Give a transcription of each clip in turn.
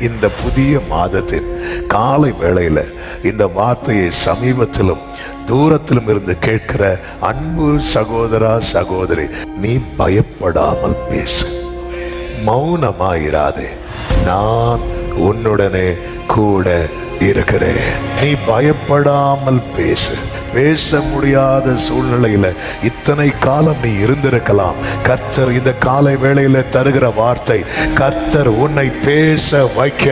இந்த புதிய மாதத்தின் காலை வேளையில இந்த வார்த்தையை சமீபத்திலும் தூரத்திலும் இருந்து கேட்கிற அன்பு சகோதரா சகோதரி, நீ பயப்படாமல் பேசு, மௌனமாயிராதே, நான் உன்னுடனே கூட இருக்கிறேன். நீ பயப்படாமல் பேசு. பேச முடியாத சூழ்நிலையில இத்தனை காலம் நீ இருந்திருக்கலாம். கர்த்தர் இந்த காலை வேளையில தருகிற வார்த்தை, கர்த்தர் உன்னை பேச வைக்க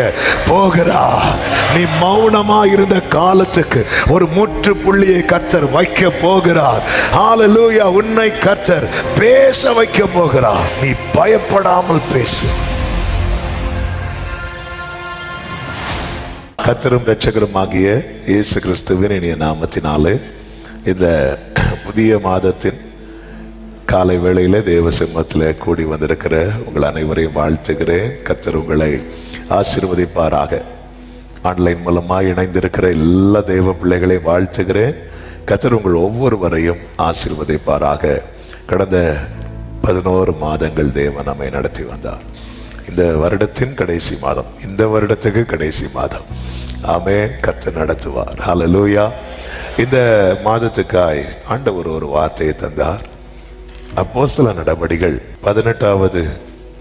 போகிறார். நீ மௌனமா இருந்த காலத்துக்கு ஒரு முற்றுப்புள்ளியை கர்த்தர் வைக்க போகிறார். ஹல்லேலூயா! உன்னை கர்த்தர் பேச வைக்க போகிறார். நீ பயப்படாமல் பேசு. கர்த்தரும் இரட்சகரும் ஆகிய இயேசு கிறிஸ்துவின் இனிய நாமத்தினாலே இந்த புதிய மாதத்தின் காலை வேளையில தேவ சிம்மத்தில் கூடி வந்திருக்கிற உங்கள் அனைவரையும் வாழ்த்துகிறேன். கர்த்தர் உங்களை ஆசீர்வதிப்பாராக. ஆன்லைன் மூலமாக இணைந்திருக்கிற எல்லா தேவ பிள்ளைகளையும் வாழ்த்துகிறேன். கர்த்தர் உங்கள் ஒவ்வொருவரையும் ஆசீர்வதிப்பாராக. கடந்த 11 மாதங்கள் தேவன் நம்மை நடத்தி வந்தார். இந்த வருடத்தின் கடைசி மாதம், இந்த வருடத்துக்கு கடைசி மாதம். ஆமென். கர்த்தர் நடத்துவார். ஹல்லேலூயா! இந்த மாதத்துக்காய் ஆண்டவர் ஒரு வார்த்தையை தந்தார். அப்போஸ்தல நடபடிகள் 18வது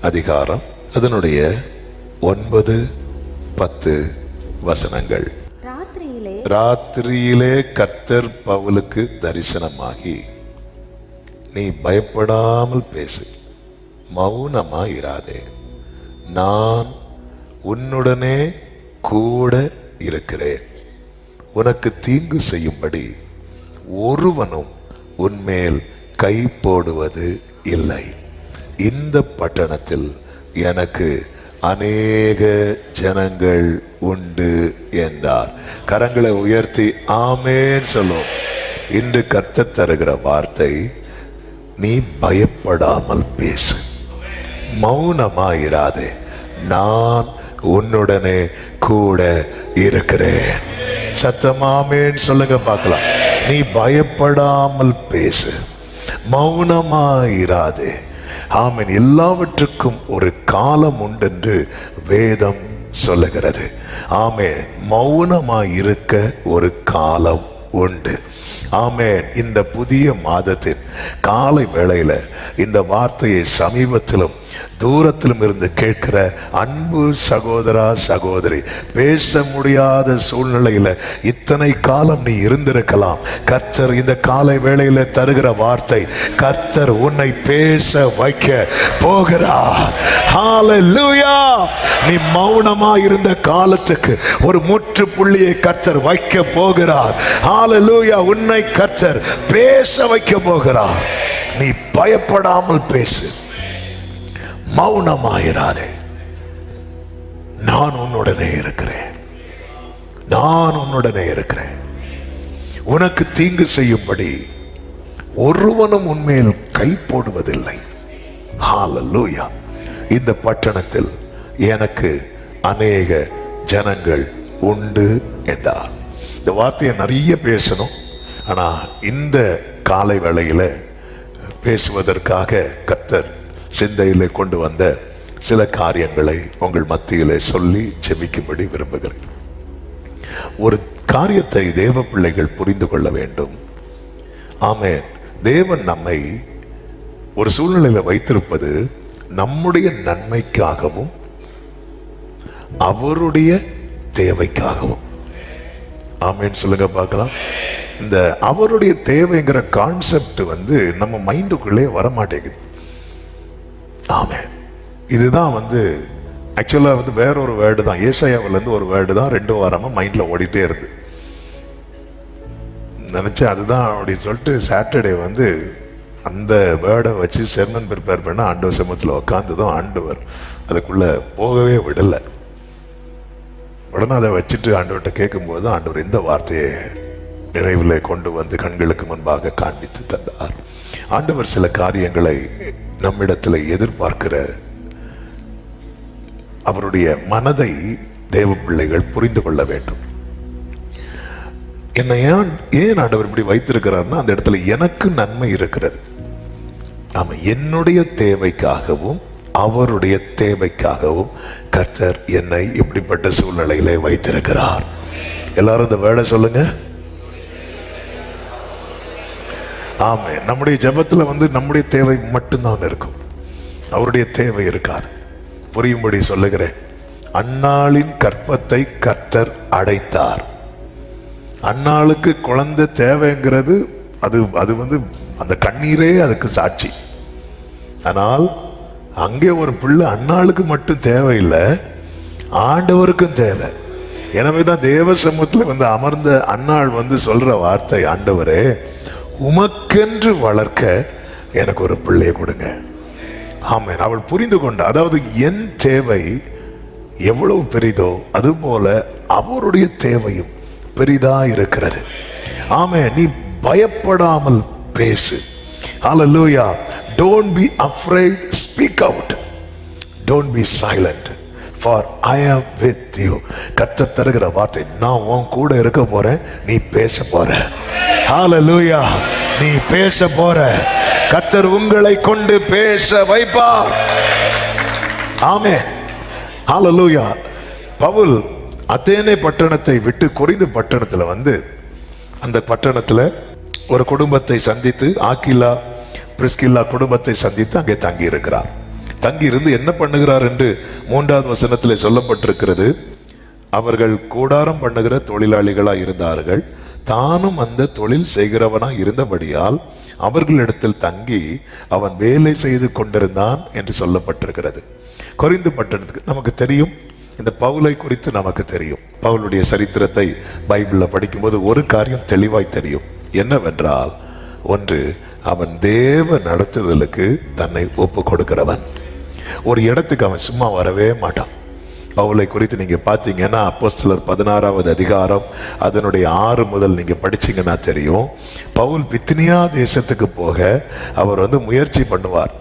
அதிகாரம் அதனுடைய 9, 10 வசனங்கள். ராத்திரியிலே கர்த்தர் பவுலுக்கு தரிசனமாகி, நீ பயப்படாமல் பேசு, மௌனமா இராதே, நான் உன்னுடனே கூட இருக்கிறேன், உனக்கு தீங்கு செய்யும்படி ஒருவனும் உன்மேல் கை போடுவது இல்லை, இந்த பட்டணத்தில் எனக்கு அநேக ஜனங்கள் உண்டு என்றார். கரங்களை உயர்த்தி ஆமென் சொல்லும். இன்று கர்த்தர் தருகிற வார்த்தை, நீ பயப்படாமல் பேசு, மௌனமாயிராதே, நான் உன்னுடனே கூட இருக்கிறேன். சத்தமாமேன் சொல்லுங்க பார்க்கலாம். நீ பயப்படாமல் பேசு, மௌனமாயிராதே. ஆமென். எல்லாவற்றுக்கும் ஒரு காலம் உண்டென்று வேதம் சொல்லுகிறது. ஆமென். மௌனமாயிருக்க ஒரு காலம் உண்டு. ஆமென். இந்த புதிய மாதத்தின் காலை வேளையில இந்த வார்த்தையை சமீபத்திலும் தூரத்திலும் இருந்து கேட்கிற அன்பு சகோதரா சகோதரி, பேச முடியாத சூழ்நிலையில இத்தனை காலம் நீ இருந்திருக்கலாம். கர்த்தர் இந்த காலை வேளையில தருகிற வார்த்தை, கர்த்தர் உன்னை பேச வைக்க போகிறார். ஹல்லேலூயா! நீ மௌனமா இருந்த காலத்துக்கு ஒரு முற்றுப்புள்ளியை கர்த்தர் வைக்க போகிறார். ஹல்லேலூயா! உன்னை கர்த்தர் பேச வைக்க போகிறார். நீ பயப்படாமல் பேசு, மௌனமாயிராதே, நான் உன்னுடனே இருக்கிறேன், நான் உன்னுடனே இருக்கிறேன், உனக்கு தீங்கு செய்யும்படி ஒருவனும் உன்மேல் கை போடுவதில்லை. ஹல்லேலூயா! இந்த பட்டணத்தில் எனக்கு அநேக ஜனங்கள் உண்டு என்றார். இந்த வார்த்தையை நிறைய பேசணும். ஆனா இந்த காலை வேளையில பேசுவதற்காக கர்த்தர் சிந்தையிலே கொண்டு வந்த சில காரியங்களை உங்கள் மத்தியிலே சொல்லி ஜெபிக்கும்படி விரும்புகிறேன். ஒரு காரியத்தை தேவ பிள்ளைகள் புரிந்து கொள்ள வேண்டும். ஆமென். தேவன் நம்மை ஒரு சூழ்நிலையில வைத்திருப்பது நம்முடைய நன்மைக்காகவும் அவருடைய தேவைக்காகவும். ஆமென் சொல்லுங்க பார்க்கலாம். இந்த அவருடைய தேவைங்கிற கான்செப்ட் நம்ம மைண்டுக்குள்ளே வரமாட்டேங்குது. ஆமென். இதுதான் ஆக்சுவலா வேற ஒரு வேர்டு தான். ஏசாயாவில இருந்து ஒரு வேர்டு தான் 2 வாரமா மைண்ட்ல ஓடிட்டே இருந்து நினைச்சு அதுதான் அப்படின்னு சொல்லிட்டு சாட்டர்டே அந்த வேர்டை வச்சு செர்மன் ப்ரிப்பேர் பண்ண ஆண்டவர் சமூகத்தில் உட்காந்துதான் ஆண்டவர் அதுக்குள்ள போகவே விடலை. உடனே அதை வச்சுட்டு ஆண்டவர்கிட்ட கேட்கும்போது ஆண்டவர் இந்த வார்த்தையை நினைவில் கொண்டு கண்களுக்கு முன்பாக காண்பித்து தந்தார். ஆண்டவர் சில காரியங்களை நம்மிடத்தில் எதிர்பார்க்கிற அவருடைய மனதை தேவ பிள்ளைகள் புரிந்து கொள்ள வேண்டும். என்னை ஏன் ஆண்டவர் இப்படி வைத்திருக்கிறார்னா, அந்த இடத்துல எனக்கு நன்மை இருக்கிறது. ஆமா, என்னுடைய தேவைக்காகவும் அவருடைய தேவைக்காகவும் கர்த்தர் என்னை இப்படிப்பட்ட சூழ்நிலையிலே வைத்திருக்கிறார். எல்லாரும் இந்த வேலை சொல்லுங்க. ஆமே. நம்முடைய ஜெபத்துல நம்முடைய தேவை மட்டும்தான் இருக்கும், அவருடைய தேவை இருக்காது. புரியும்படி சொல்லுகிறேன். அன்னாளின் கற்பத்தை கர்த்தர் அடைத்தார். அன்னாளுக்கு குழந்தை தேவைங்கிறது அது அந்த கண்ணீரே அதுக்கு சாட்சி. ஆனால் அங்கே ஒரு பிள்ளை அன்னாளுக்கு மட்டும் தேவையில்லை, ஆண்டவருக்கும் தேவை. எனவேதான் தேவ சமூகத்தில் அமர்ந்த அன்னாள் சொல்ற வார்த்தை, ஆண்டவரே உமக்கென்று வளர்க்க எனக்கு ஒரு பிள்ளையை கொடுங்க. ஆமென். அவள் புரிந்து கொண்ட, அதாவது என் தேவை எவ்வளவு பெரிதோ அதுபோல அவருடைய தேவையும் பெரிதா இருக்கிறது. ஆமென். நீ பயப்படாமல் பேசு. ஹல்லேலூயா. Don't be afraid, speak out. Don't be silent, for I am with you. கர்த்தர் தருகிற வார்த்தை, நான் உன் கூட இருக்க போறேன், நீ பேச போற. ஹல்லேலூயா. நீ பேச போற. கர்த்தர் உங்களை கொண்டு பேச வைப்பார். ஆமென். ஹல்லேலூயா. பவுல் அதேனே பட்டணத்தை விட்டு கொரிந்து பட்டணத்துல அந்த பட்டணத்துல ஒரு குடும்பத்தை சந்தித்து, ஆக்கிலா பிரிஸ்கில்லா குடும்பத்தை சந்தித்து அங்கே தங்கி இருக்கிறார். தங்கி இருந்து என்ன பண்ணுகிறார் என்று 3வது வசனத்திலே சொல்லப்பட்டிருக்கிறது. அவர்கள் கூடாரம் பண்ணுகிற தொழிலாளிகளாய் இருந்தார்கள். தானும் அந்த தொழில் செய்கிறவனா இருந்தபடியால் அவர்களிடத்தில் தங்கி அவன் வேலை செய்து கொண்டிருந்தான் என்று சொல்லப்பட்டிருக்கிறது. கொரிந்து பட்டணத்துக்கு நமக்கு தெரியும், இந்த பவுலை குறித்து நமக்கு தெரியும். பவுலுடைய சரித்திரத்தை பைபிள்ல படிக்கும்போது ஒரு காரியம் தெளிவாய் தெரியும். என்னவென்றால், ஒன்று, அவன் தேவ நடத்துதலுக்கு தன்னை ஒப்பு கொடுக்கிறவன். ஒரு இடத்துக்கு அவன் சும்மா வரவே மாட்டான். பவுலை குறித்து நீங்க பாத்தீங்கன்னா அப்போஸ்தலர் 16வது அதிகாரம் அதனுடைய 6 முதல் நீங்க படிச்சீங்கன்னா தெரியும். பவுல் பித்தினியா தேசத்துக்கு போக அவர் முயற்சி பண்ணுவார்,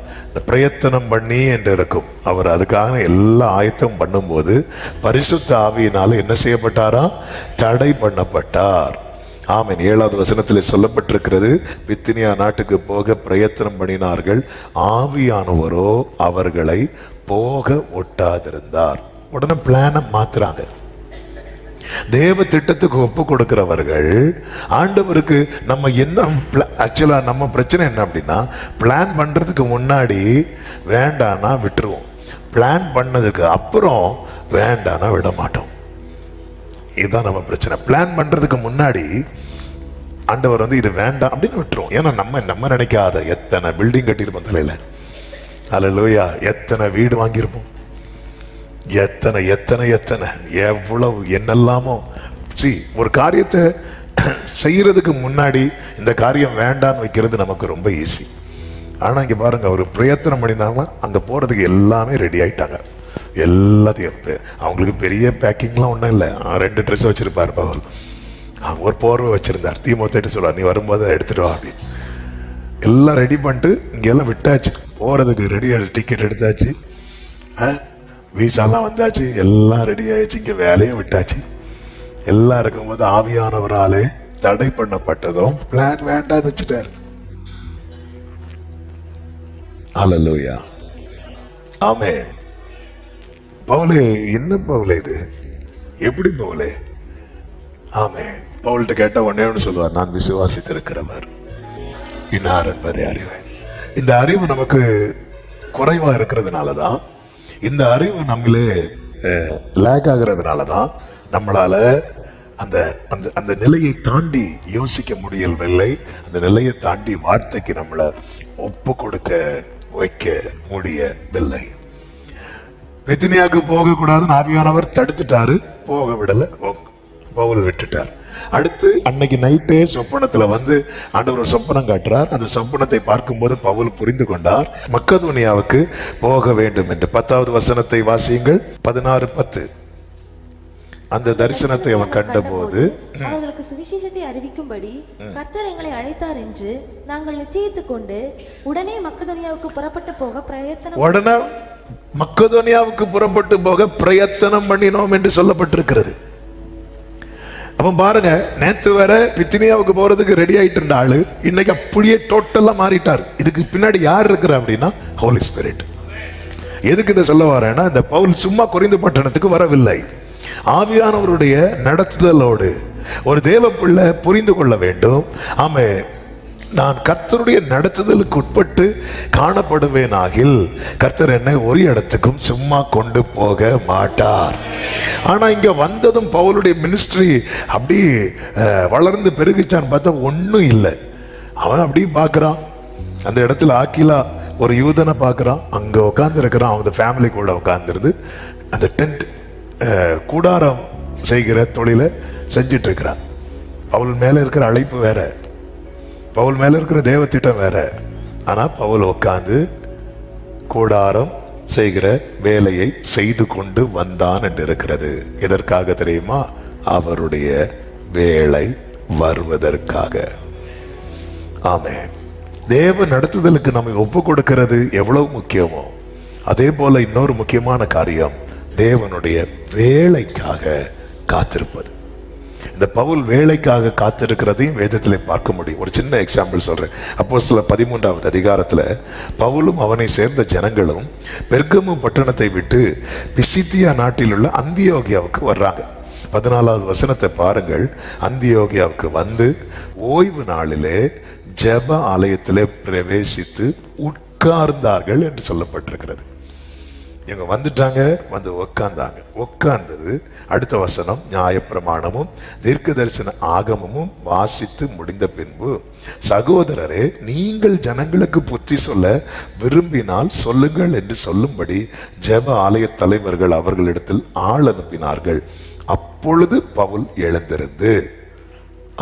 பிரயத்தனம் பண்ணி என்று இருக்கும். அவர் அதுக்காக எல்லா ஆயத்தம் பண்ணும்போது பரிசுத்த ஆவியினால என்ன செய்யப்பட்டாரா? தடை பண்ணப்பட்டார். ஆமென். 7வது வசனத்தில் சொல்லப்பட்டிருக்கிறது, பித்தினியா நாட்டுக்கு போக பிரயத்தனம் பண்ணினார்கள், ஆவியானவரோ அவர்களை போக ஒட்டாதிருந்தார். உடனே பிளான மாத்துறாங்க. தேவ திட்டத்துக்கு ஒப்பு கொடுக்கிறவர்கள் ஆண்டவருக்கு நம்ம என்ன ஆக்சுவலா நம்ம பிரச்சனை என்ன அப்படின்னா, பிளான் பண்றதுக்கு முன்னாடி வேண்டானா விட்டுருவோம், பிளான் பண்ணதுக்கு அப்புறம் வேண்டானா விட மாட்டோம். இதுதான் நம்ம பிரச்சனை. பிளான் பண்றதுக்கு முன்னாடி ஆண்டவர் இது வேண்டாம் அப்படின்னு விட்டுருவோம். ஏன்னா நம்ம நினைக்காத எத்தனை பில்டிங் கட்டியிருப்போம் தலையில. ஹல்லேலூயா. எத்தனை வீடு வாங்கியிருப்போம், எத்தனை எத்தனை எத்தனை எவ்வளவு என்னெல்லாமோ. ஒரு காரியத்தை செய்யறதுக்கு முன்னாடி இந்த காரியம் வேண்டான்னு வைக்கிறது நமக்கு ரொம்ப ஈஸி. ஆனா இங்க பாருங்க, ஒரு பிரயத்தனம் பண்ணினாங்களா அங்க போறதுக்கு எல்லாமே ரெடி ஆயிட்டாங்க. எல்லாத்தையும் அவங்களுக்கு பெரிய பேக்கிங்லாம் ஒன்றும் இல்லை. 2 ட்ரெஸ் வச்சிருப்பார் பவுல், அவங்க ஒரு போர்வை வச்சிருந்தார். தீமோத்தேட்டு சொல்லுவார், நீ வரும்போது அதை எடுத்துட்டு வா அப்படின்னு. எல்லாம் ரெடி பண்ணிட்டு இங்கெல்லாம் விட்டாச்சு, போறதுக்கு ரெடி. டிக்கெட் எடுத்தாச்சு, வீசாலாம் வந்தாச்சு, எல்லாம் ரெடி ஆயிடுச்சு, இங்க வேலையும் விட்டாச்சு. எல்லாம் இருக்கும்போது ஆவியானவராலே தடை பண்ணப்பட்டதும் பிளான் வேண்டான்னு வச்சுட்டாரு. ஹல்லேலூயா. ஆமென். பவுலே, என்ன பவுலே இது, எப்படி பவுலே? ஆமென். பவுல்கிட்ட கேட்ட உடனே சொல்லுவார், நான் விசுவாசித்திருக்கிறவர் இன்னார் என்பதை அறிவேன். இந்த அறிவு நமக்கு குறைவா இருக்கிறதுனாலதான், இந்த அறிவு நம்மளே லேக் ஆகிறதுனாலதான் நம்மளால அந்த அந்த அந்த நிலையை தாண்டி யோசிக்க முடியவில்லை. அந்த நிலையை தாண்டி வார்த்தைக்கு நம்மளை ஒப்பு கொடுக்க வைக்க முடியவில்லை. பித்தினியாவுக்கு போக கூடாதுன்னு ஆவியானவர் தடுத்துட்டாரு, போக விடல, பவுல் விட்டுட்டார். அடுத்து அன்னைக்கு நைட்டே சொப்பனத்துல ஆண்டவர் சொப்பனம் காட்டுறார். அந்த சொப்பனத்தை பார்க்கும்போது பவுல் புரிந்து கொண்டார், மக்கதோனியாவுக்கு போக வேண்டும் என்று. 10வது வசனத்தை வாசியுங்கள். 16:10. அந்த தரிசனத்தை அவன் கண்டபோது, அவர்களுக்கு சுவிசேஷத்தை அறிவிக்கும்படி கர்த்தர் எங்களை அழைத்தார் என்று நாங்கள் நிச்சயித்துக் கொண்டு உடனே மக்கதோனியாவுக்கு புறப்பட்டு போக பிரயத்தனம் பண்ணினோம் என்று சொல்லப்பட்டிருக்கிறது. அப்ப பாருங்க, நேத்து வர பித்தினியாவுக்கு போறதுக்கு ரெடி ஆயிட்டு இருந்த ஆளு இன்னைக்கு அப்படியே டோட்டலா மாறிட்டார். இதுக்கு பின்னாடி யார் இருக்கிற அப்படின்னா ஹோலி ஸ்பிரிட். எதுக்கு இதை சொல்ல வரேன்னா, இந்த பவுல் சும்மா கொரிந்து பட்டணத்துக்கு வரவில்லை. ஆவியானவருடைய நடத்துதலோடு ஒரு தேவ பிள்ளை புரிந்து கொள்ள வேண்டும். ஆமென். நான் கர்த்தருடைய நடத்துதலுக்கு உட்பட்டு காணப்படுவேனாகில் கர்த்தர் என்னை ஒரு இடத்துக்கும் சும்மா கொண்டு போக மாட்டார். ஆனா இங்க வந்ததும் பவுலுடைய மினிஸ்ட்ரி அப்படி வளர்ந்து பெருகிச்சான்னு பார்த்தா ஒன்றும் இல்லை. அவன் அப்படி பார்க்குறான். அந்த இடத்துல ஆக்கிலா ஒரு யூதனை பார்க்குறான். அங்கே உட்காந்து இருக்கிறான். அவங்க ஃபேமிலி கூட உட்காந்துருந்து அந்த டென்ட் கூடாரம் செய்கிற தொழிலை செஞ்சிட்டு இருக்கிறான். பவுல் மேலே இருக்கிற அழைப்பு வேற, பவுல் மேல இருக்கிற தேவ திட்டம் வேற. ஆனா பவுல் உட்கார்ந்து கூடாரம் செய்கிற வேலையை செய்து கொண்டு வந்தான் என்று இருக்கிறது. எதற்காக தெரியுமா? அவருடைய வேலை வருவதற்காக. ஆமென். தேவ நடத்துதலுக்கு நம்ம ஒப்பு கொடுக்கிறது எவ்வளவு முக்கியமோ அதே போல இன்னொரு முக்கியமான காரியம் தேவனுடைய வேலைக்காக காத்திருப்பது. இந்த பவுல் வேலைக்காக காத்திருக்கிறதையும் வேதத்திலே பார்க்க முடியும். ஒரு சின்ன எக்ஸாம்பிள் சொல்றேன். அப்போஸ்தலர் 13வது அதிகாரத்துல பவுலும் அவனை சேர்ந்த ஜனங்களும் பெர்கமு பட்டணத்தை விட்டு பிசித்தியா நாட்டில் உள்ள அந்தியோகியாவுக்கு வர்றாங்க. 14வது வசனத்தை பாருங்கள். அந்தியோகியாவுக்கு வந்து ஓய்வு நாளிலே ஜெப ஆலயத்திலே பிரவேசித்து உட்கார்ந்தார்கள் என்று சொல்லப்பட்டிருக்கிறது. இவங்க வந்துட்டாங்க, வந்து உட்கார்ந்தாங்க. உட்கார்ந்தது அடுத்த வசனம், நியாயப்பிரமாணமும் தீர்க்க தரிசன ஆகமமும் வாசித்து முடிந்த பின்பு, சகோதரரே, நீங்கள் ஜனங்களுக்கு புத்தி சொல்ல விரும்பினால் சொல்லுங்கள் என்று சொல்லும்படி ஜெப ஆலய தலைவர்கள் அவர்களிடத்தில் ஆள் அனுப்பினார்கள். அப்பொழுது பவுல் எழுந்திருந்து.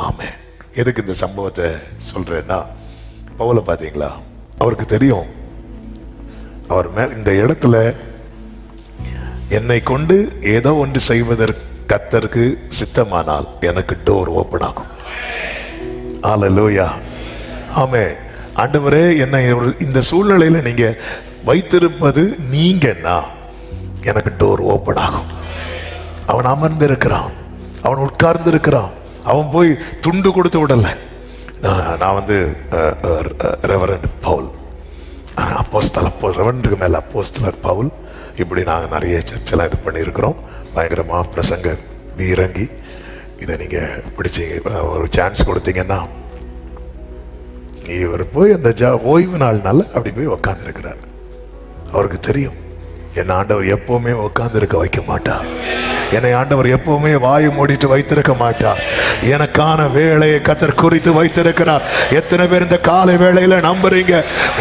ஆமென். எதுக்கு இந்த சம்பவத்தை சொல்றேன்னா, பவுலை பார்த்தீங்களா, அவருக்கு தெரியும் அவர் மேல் இந்த இடத்துல என்னை கொண்டு ஏதோ ஒன்று செய்வதற்கு கர்த்தருக்கு சித்தமானால் எனக்கு டோர் ஓபன் ஆகும். ஹல்லேலூயா. ஆமென். ஆண்டவரே, என்னை இந்த சூழ்நிலையில நீங்க வைத்திருப்பது நீங்கன்னா எனக்கு டோர் ஓபன் ஆகும். அவன் அமர்ந்திருக்கிறான், அவன் உட்கார்ந்து இருக்கிறான். அவன் போய் துண்டு கொடுத்து விடல. நான் வந்து ரெவரண்ட் பவுல், ரெவரண்டுக்கு மேல அப்போஸ்தலர் பவுல், இப்படி நாங்கள் நிறைய சர்ச்செல்லாம் இது பண்ணியிருக்கிறோம். பயங்கரமாக பிரசங்க இறங்கி இதை நீங்கள் பிடிச்சிங்க, ஒரு சான்ஸ் கொடுத்தீங்கன்னா இவர் போய் அந்த ஓய்வு நாள்னால அப்படி போய் உக்காந்துருக்கிறார். அவருக்கு தெரியும் என்னை ஆண்டவர் எப்பவுமே உட்கார்ந்திருக்க வைக்க மாட்டார். என்னை ஆண்டவர் எப்பவுமே வாயை மூடிட்டு வைத்திருக்க மாட்டார். எனக்கான வேலையை கர்த்தர் குறித்து வைத்திருக்கிறார். எத்தனை பேர் இந்த காலை வேளையில நம்புறீங்க?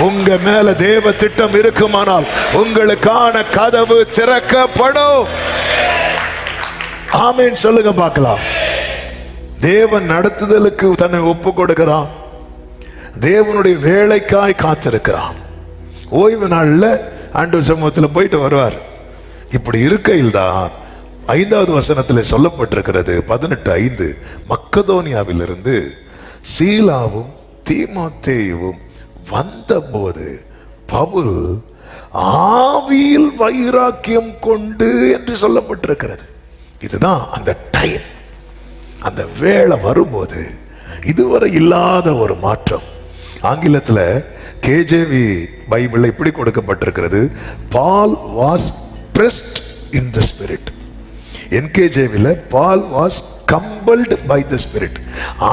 உங்க மேல தேவ திட்டம் இருக்குமானால் உங்களுக்கான கதவு திறக்கப்படும். ஆமென் சொல்லுங்க பார்க்கலாம். தேவன் நடத்துதலுக்கு தன்னை ஒப்பு கொடுக்கிறான். தேவனுடைய வேலைக்காய் காத்திருக்கிறான். ஓய்வு நாள்ல ஆண்டவர் சமூகத்தில் போயிட்டு வருவார். இப்படி இருக்கையில் தான் 5வது வசனத்தில் சொல்லப்பட்டிருக்கிறது, 18:5, மக்கதோனியாவிலிருந்து சீலாவும் தீமோத்தேயுவும் வந்தபோது பவுல் ஆவியில் வைராக்கியம் கொண்டு என்று சொல்லப்பட்டிருக்கிறது. இதுதான் அந்த டைம், அந்த வேளை வரும்போது இதுவரை இல்லாத ஒரு மாற்றம். ஆங்கிலத்தில் கேஜேவி பைபிள் இப்படி கொடுக்கப்பட்டிருக்கிறது, Paul was pressed in the spirit. என்கேஜேவில Paul was compelled by the spirit.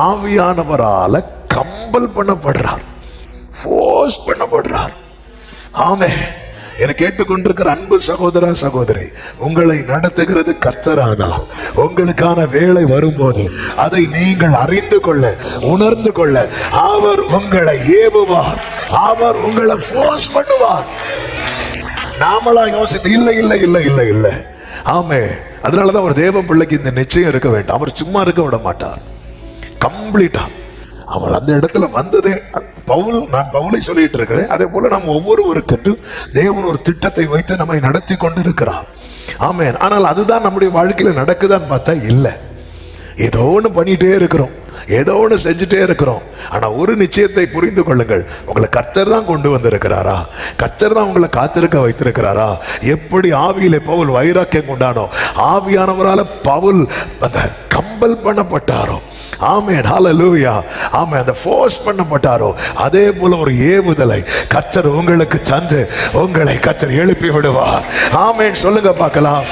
ஆவியானவரால கம்பல் பண்ணப்படுறார், ஃபோர்ஸ் பண்ணப்படுறார். ஆமென். என கேட்டுக்கொண்டிருக்கிற அன்பு சகோதர சகோதரி, உங்களை நடத்துகிறது கர்த்தரானால் உங்களுக்கான வேலை வரும்போது அதை நீங்கள் அறிந்து கொள்ள, உணர்ந்து கொள்ள அவர் உங்களை ஏவுவார், அவர் உங்களை ஃபோர்ஸ் பண்ணுவார். நாமளா யோசித்து இல்லை இல்லை இல்லை இல்லை இல்லை. ஆமென். அதனாலதான் ஒரு தேவ பிள்ளைக்கு இந்த நிச்சயம் இருக்க வேண்டும். அவர் சும்மா இருக்க விட மாட்டார். கம்ப்ளீட்டா அவர் அந்த இடத்துல வந்ததே பவுல், நான் பவுலை சொல்லிட்டு இருக்கிறேன். அதே போல நம்ம ஒவ்வொருவருக்கு தேவன் ஒரு திட்டத்தை வைத்து நம்மை நடத்தி கொண்டு இருக்கிறார். ஆமென். ஆனால் அதுதான் நம்முடைய வாழ்க்கையில நடக்குதான்னு பார்த்தா இல்லை. ஏதோ ஒன்று பண்ணிட்டே இருக்கிறோம். ஏதோ ஒன்று செஞ்சுட்டே இருக்கிறோம். ஆனா ஒரு நிச்சயத்தை புரிந்து கொள்ளுங்கள், உங்களை கர்த்தர் தான் கொண்டு வந்திருக்கிறாரா? கர்த்தர் தான் உங்களை காத்திருக்க வைத்திருக்கிறாரா? எப்படி ஆவியிலே பவுல் வைராக்கியம் கொண்டானோ, ஆவியானவரால பவுல் அந்த கம்பல் பண்ணப்பட்டாரோ, ஆமென், ஹல்லேலூயா, ஆமென், அந்த ஃபோர்ஸ் பண்ணப்பட்டாரோ, அதே போல ஒரு ஏவுதலை கர்த்தர் உங்களுக்கு தந்து உங்களை கர்த்தர் எழுப்பி விடுவார். ஆமென், சொல்லுங்க பார்க்கலாம்.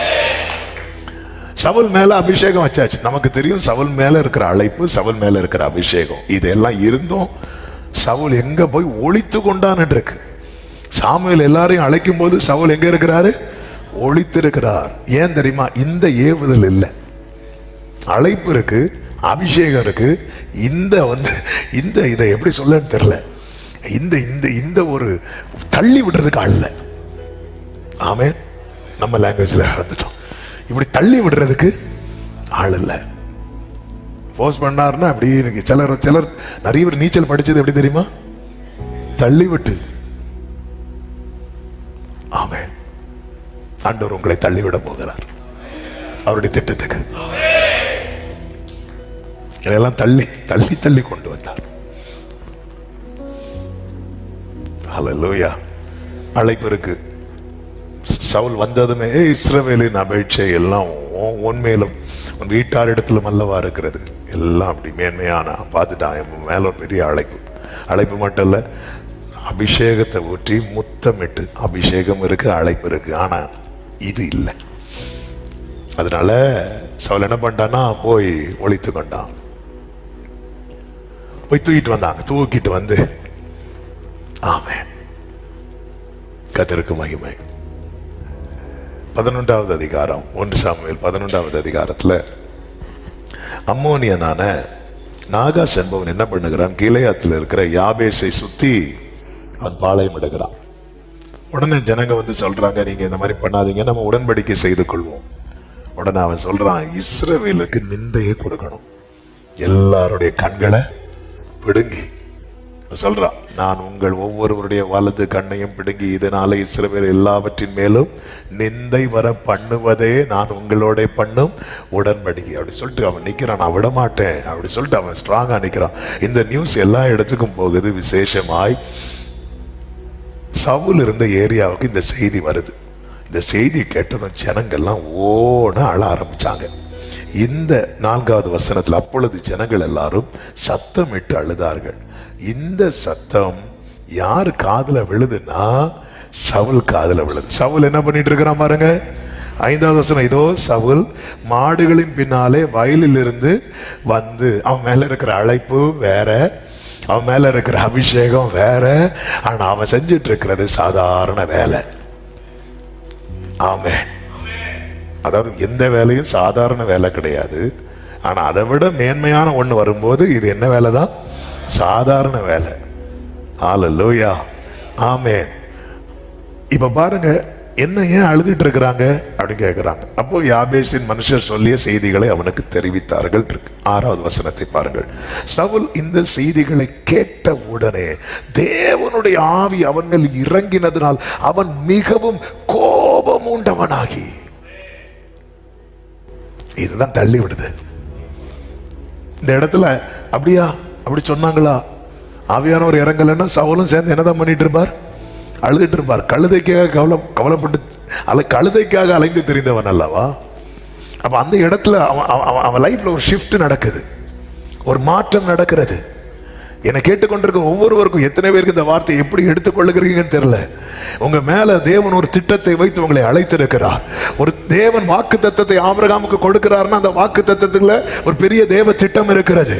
சவுல் மேல அபிஷேகம் வச்சாச்சு. நமக்கு தெரியும் சவுல் மேல இருக்கிற அழைப்பு, சவுல் மேல இருக்கிற அபிஷேகம். இதெல்லாம் இருந்தும் சவுல் எங்க போய் ஒளித்து கொண்டான்னு இருக்கு. சாமுவேல் எல்லாரையும் அழைக்கும் போது சவுல் எங்க இருக்கிறாரு? ஒளித்து இருக்கிறார். ஏன் தெரியுமா? இந்த ஏவுதல் இல்லை, அழைப்பு இருக்கு, அபிஷேகம் இருக்கு. இந்த இதை எப்படி சொல்லன்னு தெரியல. இந்த ஒரு தள்ளி விடுறதுக்கு ஆள் இல்லை. ஆமென், நம்ம லாங்குவேஜ்ல வந்துட்டோம். இப்படி தள்ளி விடுறதுக்கு ஆள் இல்லை. போஸ்ட் பண்ணாருன்னா அப்படி இருக்கு. சிலர் நிறைய பேர் நீச்சல் படிச்சது எப்படி தெரியுமா? தள்ளி விட்டு. ஆமென், ஆண்டவர் உங்களை தள்ளிவிட போகிறார் அவருடைய திட்டத்துக்கு. இதெல்லாம் தள்ளி தள்ளி தள்ளி கொண்டு வந்தார். ஹல்லேலூயா. அழைப்பு இருக்கு. சவுல் வந்ததுமே இஸ்ரவேலின் அபேட்சை எல்லாம் உன்மேலும் உன் வீட்டார் இடத்திலும் அல்லவா இருக்கிறது, எல்லாம் அப்படி மேன்மையான பார்த்துட்டான். என் மேல பெரிய அழைப்பு மட்டும் இல்ல, அபிஷேகத்தை ஊற்றி முத்தமிட்டு, அபிஷேகம் இருக்கு, அழைப்பு இருக்கு, ஆனா இது இல்லை. அதனால சவுல் என்ன பண்ணிட்டான்னா போய் ஒளித்து கொண்டான். போய் தூக்கிட்டு வந்து ஆமென், கர்த்தருக்கு மகிமை. 11வது அதிகாரம், 1 சாமுவேல் 11வது அதிகாரத்துல அம்மோனியனான நாகாஸ் என்பவன் என்ன பண்ணுகிறான்? கீலேயாத்தில் இருக்கிற யாபேசை சுத்தி அவன் பாளையம் எடுக்கிறான். உடனே ஜனங்க வந்து சொல்றாங்க, நீங்க இந்த மாதிரி பண்ணாதீங்க, நம்ம உடன்படிக்கை செய்து கொள்வோம். உடனே அவன் சொல்றான், இஸ்ரவேலுக்கு நிந்தையை கொடுக்கணும், எல்லாருடைய கண்களை பிடுங்கி சொல்றான், நான் உங்கள் ஒவ்வொருவருடைய வலது கண்ணையும் பிடுங்கி இதனால இஸ்ரவேல் எல்லாவற்றின் மேலும் நிந்தை வர பண்ணுவதே நான் உங்களோட பண்ணும் உடன்படிக்கை. அப்படி சொல்லிட்டு அவன் நிக்கிறான். நான் விட மாட்டேன் அப்படி சொல்லிட்டு அவன் ஸ்ட்ராங்கா நிக்கிறான். இந்த நியூஸ் எல்லா இடத்துக்கும் போகுது. விசேஷமாய் சவுல் இருந்த ஏரியாவுக்கு இந்த செய்தி வருது. இந்த செய்தி கேட்டதும் ஜனங்கள்லாம் ஓட அழ ஆரம்பிச்சாங்க. இந்த 4வது வசனத்தில், அப்பொழுது ஜனங்கள் எல்லாரும் சத்தமிட்டு அழுதார்கள். இந்த சத்தம் யார் காதுல விழுதுன்னா சவுல் காதுல விழுது. சவுல் என்ன பண்ணிட்டு இருக்கிறான் பாருங்க. 5வது வசனம், இதோ சவுல் மாடுகளின் பின்னாலே வயலில் இருந்து வந்து, அவன் மேல இருக்கிற அழைப்பு வேற, அவன் மேல இருக்கிற அபிஷேகம் வேற, ஆனா அவன் செஞ்சிட்டு இருக்கிறது சாதாரண வேலை. ஆமென். அதாவது எந்த வேலையும் சாதாரண வேலை கிடையாது. ஆனா அதை விட மேன்மையான ஒண்ணு வரும்போது இது என்ன வேலை தான்? சாதாரண வேலை. ஹல்லேலூயா, ஆமென். இப்ப பாருங்க, என்ன ஏன் அழுதுட்டு இருக்கிறாங்க அப்படின்னு கேட்கிறாங்க. அப்போ யாபேசின் மனுஷர் சொல்லிய செய்திகளை அவனுக்கு தெரிவித்தார்கள். 6வது வசனத்தை பாருங்கள். சவுல் இந்த செய்திகளை கேட்ட உடனே தேவனுடைய ஆவி அவன் மேல் இறங்கினதினால் அவன் மிகவும் கோபம் உண்டவனாகி, இதுதான் தள்ளி விடுது. இந்த இடத்துல அப்படியா அப்படி சொன்னாங்களா? ஆவியானவர் இறங்கலன்னா சவுலும் சேர்ந்து என்னதான் பண்ணிட்டு இருப்பார்? அழுதுட்டு இருப்பார். கழுதைக்காக கவலைப்பட்டு கழுதைக்காக அலைந்து தெரிந்தவன் அல்லவா? அப்ப அந்த இடத்துல அவன் லைஃப்ல ஒரு ஷிஃப்ட் நடக்குது, ஒரு மாற்றம் நடக்கிறது. என்னை கேட்டுக்கொண்டிருக்க ஒவ்வொருவருக்கும் எத்தனை பேருக்கு இந்த வார்த்தை எப்படி எடுத்துக்கொள்ளுகிறீங்கன்னு தெரியல. உங்க மேல தேவன் ஒரு திட்டத்தை வைத்து உங்களை அழைத்திருக்கிறார். ஒரு தேவன் வாக்கு தத்தத்தை ஆபிரகாமுக்கு கொடுக்கிறார்னா அந்த வாக்கு தத்தத்துல ஒரு பெரிய தேவ திட்டம் இருக்கிறது.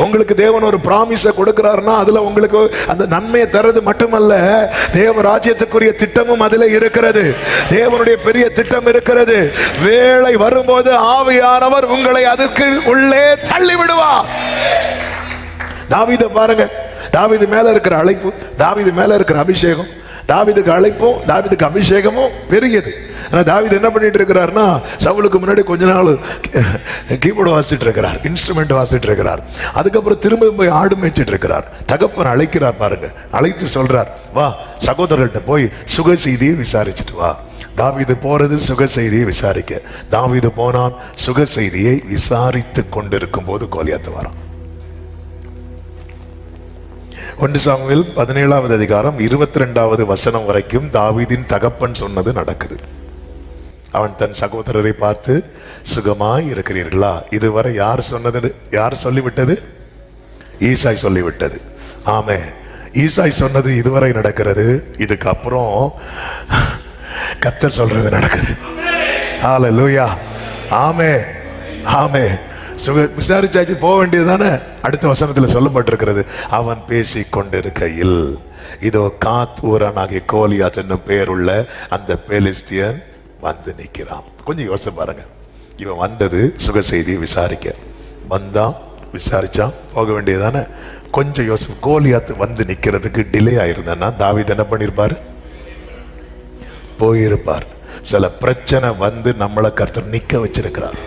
உங்களுக்கு தேவன் ஒரு பிராமிஸை கொடுக்கிறார்னா அதுல உங்களுக்கு அந்த நன்மையை தரது மட்டுமல்ல, தேவ ராஜ்யத்துக்குரிய திட்டமும் அதுல இருக்கிறது. தேவனுடைய பெரிய திட்டம் இருக்கிறது. வேளை வரும்போது ஆவியானவர் உங்களை அதற்கு உள்ளே தள்ளி விடுவார். தாவீதை பாருங்க. தாவீது மேல இருக்கிற அழைப்பு, தாவீது மேல இருக்கிற அபிஷேகம், தாவீதுக்கு அழைப்பும் தாவீதுக்கு அபிஷேகமும் பெரியது. ஆனா தாவீது என்ன பண்ணிட்டு இருக்கிறார்னா, சவுலுக்கு முன்னாடி கொஞ்ச நாள் கீபோர்டு வாசிட்டு இருக்கிறார், இன்ஸ்ட்ருமெண்ட் வாசிட்டு இருக்கிறார். அதுக்கப்புறம் திரும்ப போய் ஆடு மேய்ச்சிட்டு இருக்கிறார். தகப்பன் அழைக்கிறார் பாருங்க, அழைத்து சொல்றார், வா சகோதரர்கள்ட்ட போய் சுக செய்தியை விசாரிச்சுட்டு வா. தாவீது போறது சுக செய்தியை விசாரிக்க. தாவீது போனான், சுக செய்தியை விசாரித்து கொண்டிருக்கும் போது கோலியாத்து வரான். 1 சாமுவேல் 17வது அதிகாரம் 22வது வசனம் வரைக்கும் தாவீதின் தகப்பன் சொன்னது நடக்குது. அவன் தன் சகோதரரை பார்த்து, சுகமாய் இருக்கிறீர்களா? இதுவரை யார் சொன்னது? யார் சொல்லிவிட்டது? ஈசாய் சொல்லிவிட்டது. ஆமே, ஈசாய் சொன்னது இதுவரை நடக்கிறது. இதுக்கு அப்புறம் கர்த்தர் சொல்றது நடக்குது. ஹல்லேலூயா. ஆமே ஆமே. விசாரிச்சாச்சு, போக வேண்டியதானே. அடுத்த வசனத்தில் சொல்லப்பட்டிருக்கிறது, அவன் பேசிக் கொண்டிருக்கையில் இதோ காத் ஊரானாகிய கோலியாத் என்னும் பெயருள்ள அந்த பெலிஸ்தியன் வந்து நிற்கிறான். கொஞ்சம் யோசனை பாருங்க. இவன் வந்தது சுக செய்தி விசாரிக்க வந்தான், விசாரிச்சான், போக வேண்டியதானே. கொஞ்சம் யோசனை. கோலியாத் வந்து நிக்கிறதுக்கு டிலே ஆயிருந்தா தாவீது என்ன பண்ணிருப்பாரு? போயிருப்பார். சில பிரச்சனை வந்து நம்மளை கர்த்தர் நிக்க வச்சிருக்கிறார்.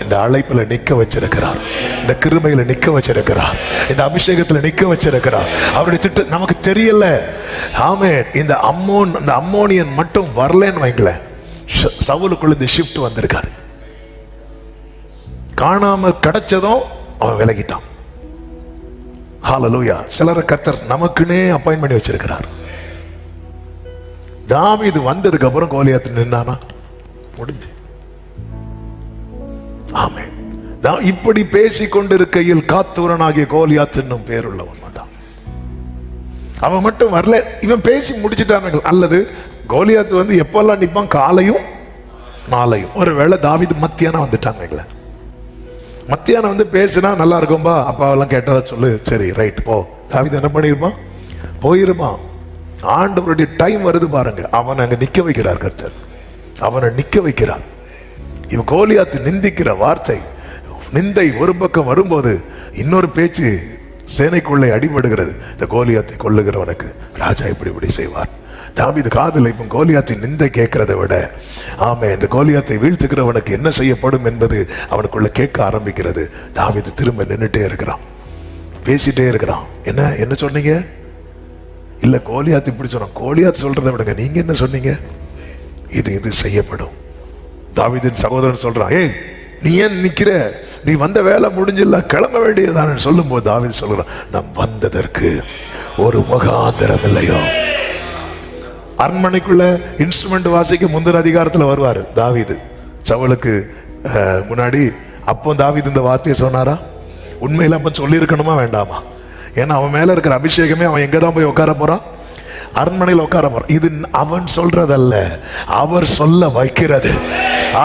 இந்த அழைப்புல நிக்க வச்சிருக்கிறார், இந்த கிருபையில நிக்க வச்சிருக்கிறார், இந்த அபிஷேகத்துல நிக்க வச்சிருக்கிறார். அவருடைய திட்டம் நமக்கு தெரியல. ஆமே. இந்த அம்மோனியன் மட்டும் வரலன்னு வைங்கள, சவுலுக்குள்ள இந்த ஷிஃப்ட் வந்திருக்காரு. காணாம கிடைச்சதும் அவன் விலகிட்டான். ஹல்லேலூயா. சிலரை கர்த்தர் நமக்குன்னே அப்பாயின்ட் பண்ணி வச்சிருக்கிறார். தாவீது வந்ததுக்கு அப்புறம் கோலியாத் நின்னானா? முடிஞ்சு. ஆமே. இப்படி பேசிக் கொண்டிருக்கையில் காத்தூரனாகிய கோலியாத் என்னும் பேருள்ளவன் வந்தான். அவன் மட்டும் வரல, இவன் பேசி முடிச்சுட்டான். அல்லது கோலியாத் வந்து எப்பெல்லாம் நிற்பான்? காலையும் மாலையும். ஒருவேளை தாவீது மத்தியானம் வந்துட்டாங்க. மத்தியானம் வந்து பேசினா நல்லா இருக்கும்பா, அப்பாவெல்லாம் கேட்டதா சொல்லு, சரி ரைட் போ. தாவீது என்ன பண்ணிருப்பான்? போயிருப்பான். ஆண்டவருடைய டைம் வருது பாருங்க, அவனை அங்க நிக்க வைக்கிறார் கர்த்தர். அவனை நிக்க வைக்கிறார். இவன் கோலியாத்து நிந்திக்கிற வார்த்தை, நிந்தை ஒரு பக்கம் வரும்போது இன்னொரு பேச்சு சேனைக்குள்ளே அடிபடுகிறது. இந்த கோலியாத்தை கொல்லுகிறவனுக்கு ராஜா இப்படி செய்வார். தாவீது காதுல இப்ப கோலியாத்தின் நிந்தை கேட்கிறத விட, ஆமே, இந்த கோலியாத்தை வீழ்த்துக்கிறவனுக்கு என்ன செய்யப்படும் என்பது அவனுக்குள்ள கேட்க ஆரம்பிக்கிறது. தாவீது திரும்ப நின்றுட்டே இருக்கிறான், பேசிட்டே இருக்கிறான். என்ன சொன்னீங்க? இல்ல கோலியாத் இப்படி சொன்னான். கோலியாத் சொல்றதை விடுங்க, நீங்க என்ன சொன்னீங்க? இது செய்யப்படும். தாவீதின் சகோதரன் சொல்றான், ஏய் நீ ஏன் நிக்கிற? நீ வந்த வேலை முடிஞ்சில்ல, கிளம்ப வேண்டியதான்னு சொல்லும் போது தாவீது சொல்றான், நான் வந்ததற்கு ஒரு முகாந்திரம் இல்லையோ. அரண்மனைக்குள்ள இன்ஸ்ட்ருமெண்ட் வாசிக்க முந்தின அதிகாரத்துல வருவாரு தாவீது சவுலுக்கு முன்னாடி. அப்போ தாவீது இந்த வார்த்தையை சொன்னாரா? உண்மையில அப்ப சொல்லி இருக்கணுமா வேண்டாமா? ஏன்னா அவன் மேல இருக்கிற அபிஷேகமே அவன் எங்கதான் போய் உட்கார போறான்? அரண்மனையில் உட்கார போறான். இது அவன் சொல்றதல்ல, அவர் சொல்ல வைக்கிறது.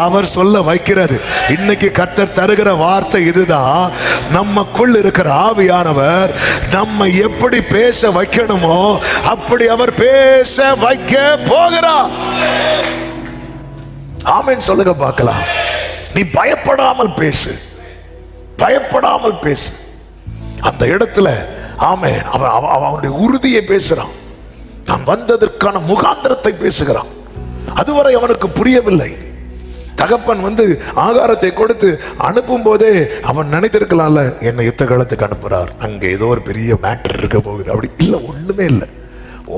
அவர் சொல்ல வைக்கிறது. இன்னைக்கு கர்த்தர் தருகிற வார்த்தை இதுதான். நமக்குள் இருக்கிற ஆவியானவர் நம்ம எப்படி பேச வைக்கணுமோ அப்படி அவர் பேச வைக்க போகிறார். ஆமென் சொல்லுங்க பார்க்கலாம். நீ பயப்படாமல் பேசு, பயப்படாமல் பேசு. அந்த இடத்துல ஆமென் அவனுடைய உறுதியை பேசுறான். தான் வந்ததற்கான முகாந்திரத்தை பேசுகிறான். அதுவரை அவனுக்கு புரியவில்லை. தகப்பன் வந்து ஆகாரத்தை கொடுத்து அனுப்பும் போதே அவன் நினைத்திருக்கலாம்ல, என்னை யுத்த காலத்துக்கு அனுப்புறார், அங்க ஏதோ ஒரு பெரிய மேட்டர் இருக்க போகுது. அப்படி இல்லை, ஒண்ணுமே இல்லை.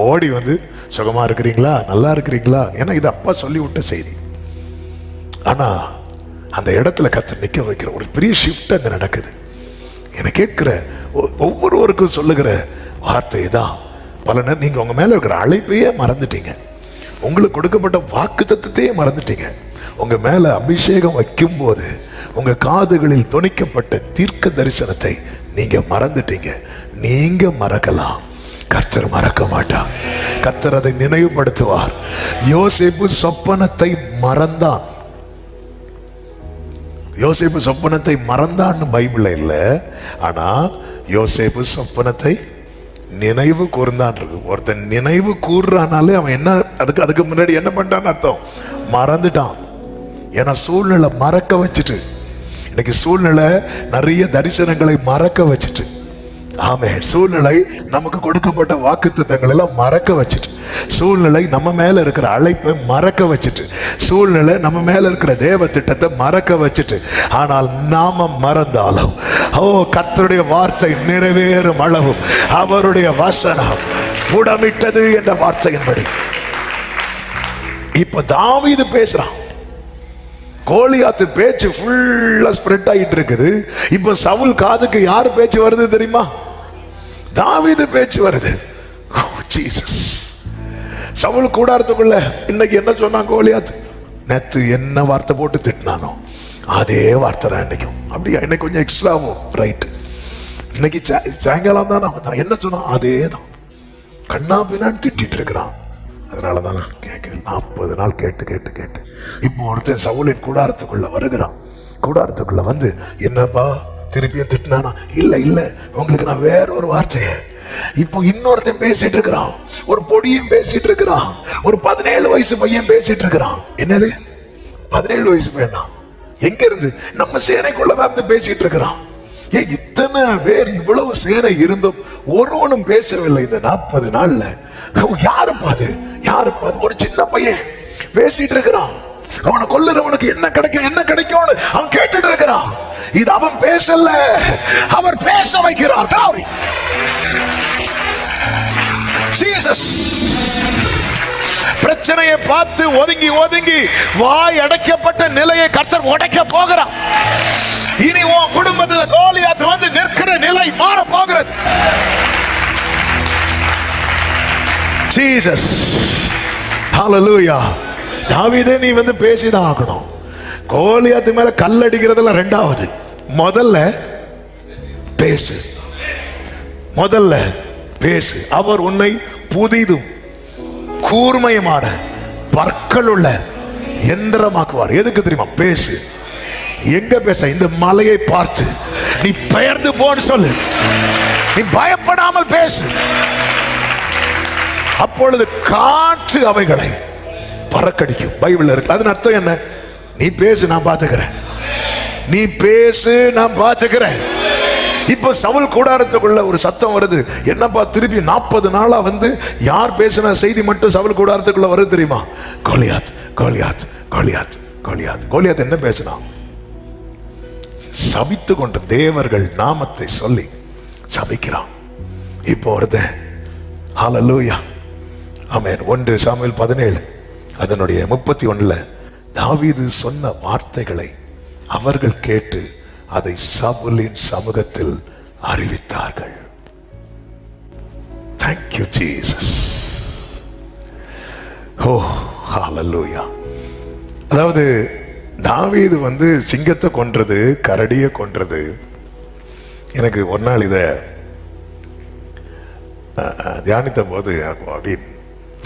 ஓடி வந்து சுகமா இருக்கிறீங்களா, நல்லா இருக்கிறீங்களா, ஏன்னா இது அப்பா சொல்லி விட்ட செய்தி. ஆனா அந்த இடத்துல கர்த்தர் நிக்க வைக்கிற ஒரு பெரிய ஷிஃப்ட் அங்க நடக்குது. என்னை கேட்கிற ஒவ்வொருவருக்கும் சொல்லுகிற வார்த்தை தான். பல நேரம் நீங்க உங்க மேல இருக்கிற அழைப்பையே மறந்துட்டீங்க, உங்களுக்கு கொடுக்கப்பட்ட வாக்குத்தத்தத்தையே மறந்துட்டீங்க. உங்க மேல அபிஷேகம் வைக்கும் போது உங்க காதுகளில் தொனிக்கப்பட்ட தீர்க்க தரிசனத்தை நீங்க மறந்துட்டீங்க. நீங்க மறக்கலாம், கர்த்தர் மறக்க மாட்டார். கர்த்தர் அதை நினைவுபடுத்துவார். யோசேப்பு சொப்பனத்தை மறந்தான். யோசேப்பு சொப்பனத்தை மறந்தான்னு பைபிள்ல இல்ல, ஆனா யோசேப்பு சொப்பனத்தை நினைவு கூர்ந்தான் இருக்கு. ஒருத்தன் நினைவு கூர்றானாலே அவன் என்ன, அதுக்கு முன்னாடி என்ன பண்ணிட்டான்னு அர்த்தம், மறந்துட்டான். ஏன்னா சூழ்நிலை மறக்க வச்சுட்டு, இன்னைக்கு சூழ்நிலை நிறைய தரிசனங்களை மறக்க வச்சுட்டு, ஆமே, சூழ்நிலை நமக்கு கொடுக்கப்பட்ட வாக்குத்தத்தங்கள் எல்லாம் மறக்க வச்சுட்டு, சூழ்நிலை நம்ம மேல இருக்கிற அழைப்பை மறக்க வச்சுட்டு, சூழ்நிலை நம்ம மேல இருக்கிற தேவ திட்டத்தை மறக்க வச்சுட்டு, ஆனால் நாம மறந்தாலும் கர்த்தருடைய வார்த்தை நிறைவேறும் அளவும் அவருடைய வசனம் புடமிட்டது என்ற வார்த்தையின்படி இப்ப தாவீது பேசுறான். கோலியாத்து பேச்சு ஃபுல்லா ஸ்ப்ரெட் ஆகிட்டு இருக்குது. இப்ப சவுல் காதுக்கு யார் பேச்சு வருது தெரியுமா? தாவீது பேச்சு வருது. ஜீசஸ். சவுல் கூடாரத்துக்குள்ள இன்னைக்கு என்ன சொன்னான் கோலியாத்? நேத்து என்ன வார்த்தை போட்டு திட்டினானோ அதே வார்த்தை தான் இன்னைக்கும். அப்படியா? இன்னைக்கு கொஞ்சம் எக்ஸ்ட்ராவும் ரைட். இன்னைக்கு சாயங்காலம் தான் அவன் என்ன சொன்னான் அதே தான். கண்ணா பின்னான்னு திட்டிட்டு இருக்கிறான். அதனாலதான் நான் கேட்கிறேன். 40 நாள் கேட்டு கேட்டு கேட்டு இப்போ ஒருத்தன் சவுலின் கூடாரத்துக்குள்ள வருகிறான். கூடாரத்துக்குள்ள வந்து, என்னப்பா திருப்பியும் திட்டினானா? இல்ல இல்ல, உங்களுக்கு நான் வேற ஒரு வார்த்தையை. இப்போ இன்னொருத்தன் பேசிட்டு இருக்கிறான். ஒரு பொடியும் பேசிட்டு இருக்கிறான். ஒரு 17 வயசு பையன் பேசிட்டு இருக்கிறான். என்னது 17 வயசு பையனா? எங்க இருந்து? நம்ம சேனைக்குள்ளதான் இருந்து பேசிட்டு இருக்கிறான். ஏன் இத்தனை பேர் இவ்வளவு சேனை இருந்தும் ஒருவனும் பேசவில்லை இந்த 40 நாள்ல? யாருப்பா அது? யாருப்பா அது? ஒரு சின்ன பையன் பேசிட்டு இருக்கிறான். அவனை கொல்லுறவனுக்கு என்ன கிடைக்கும் என்ன கிடைக்கும்னு அவன் கேட்டுட்டு இருக்கிறான். இது அவன் பேசல, அவர் பேச வைக்கிறார். ஜீசஸ் பிரச்சனையை பார்த்து ஒதுங்கி ஒதுங்கி வாய் அடைக்கப்பட்ட நிலையை கர்த்தர் உடைக்க போகிறார். இனி உன் குடும்பத்தில் கோலியாத் வந்து நிற்கிற நிலை மாற போகிறது. ஜீசஸ். ஹல்லேலூயா. தாவீதே, நீ வந்து பேசிதான் ஆகணும். கோலியாத்து மேல கல்லடிக்கிறதுல ரெண்டாவது. முதல்ல பேசு, முதல்ல பேசு. அவர் உன்னை புதிதும் கூர்மையுமான பற்கள் உள்ள எந்திரமாக்குவார். எதுக்கு தெரியுமா? பேசு. எங்க பேச? இந்த மலையை பார்த்து நீ பெயர்ந்து போன்னு சொல்லு. நீ பயப்படாமல் பேசு. அப்பொழுது காற்று அவைகளை பறக்கடிக்கும். பைபிள்ல இருக்கு. அதன் அர்த்தம் என்ன? நீ பேசு, நான் பாத்துக்கிறேன். நீ பேசு, நான் பாத்துக்கிறேன். இப்ப சவுல் கூடாரத்துக்குள்ள ஒரு சத்தம் வருது. என்னப்பா திருப்பி 40 நாளா வந்து யார் பேசின செய்தி மட்டும் சவுல் கூடாரத்துக்குள்ள வருது தெரியுமா? கோலியாத், கோலியாத், கோலியாத், கோலியாத். கோலியாத் என்ன பேசினான்? சபித்து கொண்ட தேவர்கள் நாமத்தை சொல்லி சபிக்கிறான். இப்போ வருது. ஹல்லேலூயா, ஆமென். 1 சாமுவேல் 17 அதனுடைய 31 தாவீது சொன்ன வார்த்தைகளை அவர்கள் கேட்டு அதை சவுலின் சமூகத்தில் அறிவித்தார்கள். Thank you Jesus. Oh, hallelujah. அதாவது தாவீது வந்து சிங்கத்தை கொன்றது, கரடியை கொன்றது. எனக்கு ஒரு நாள் இதை தியானித்த போது அப்படி,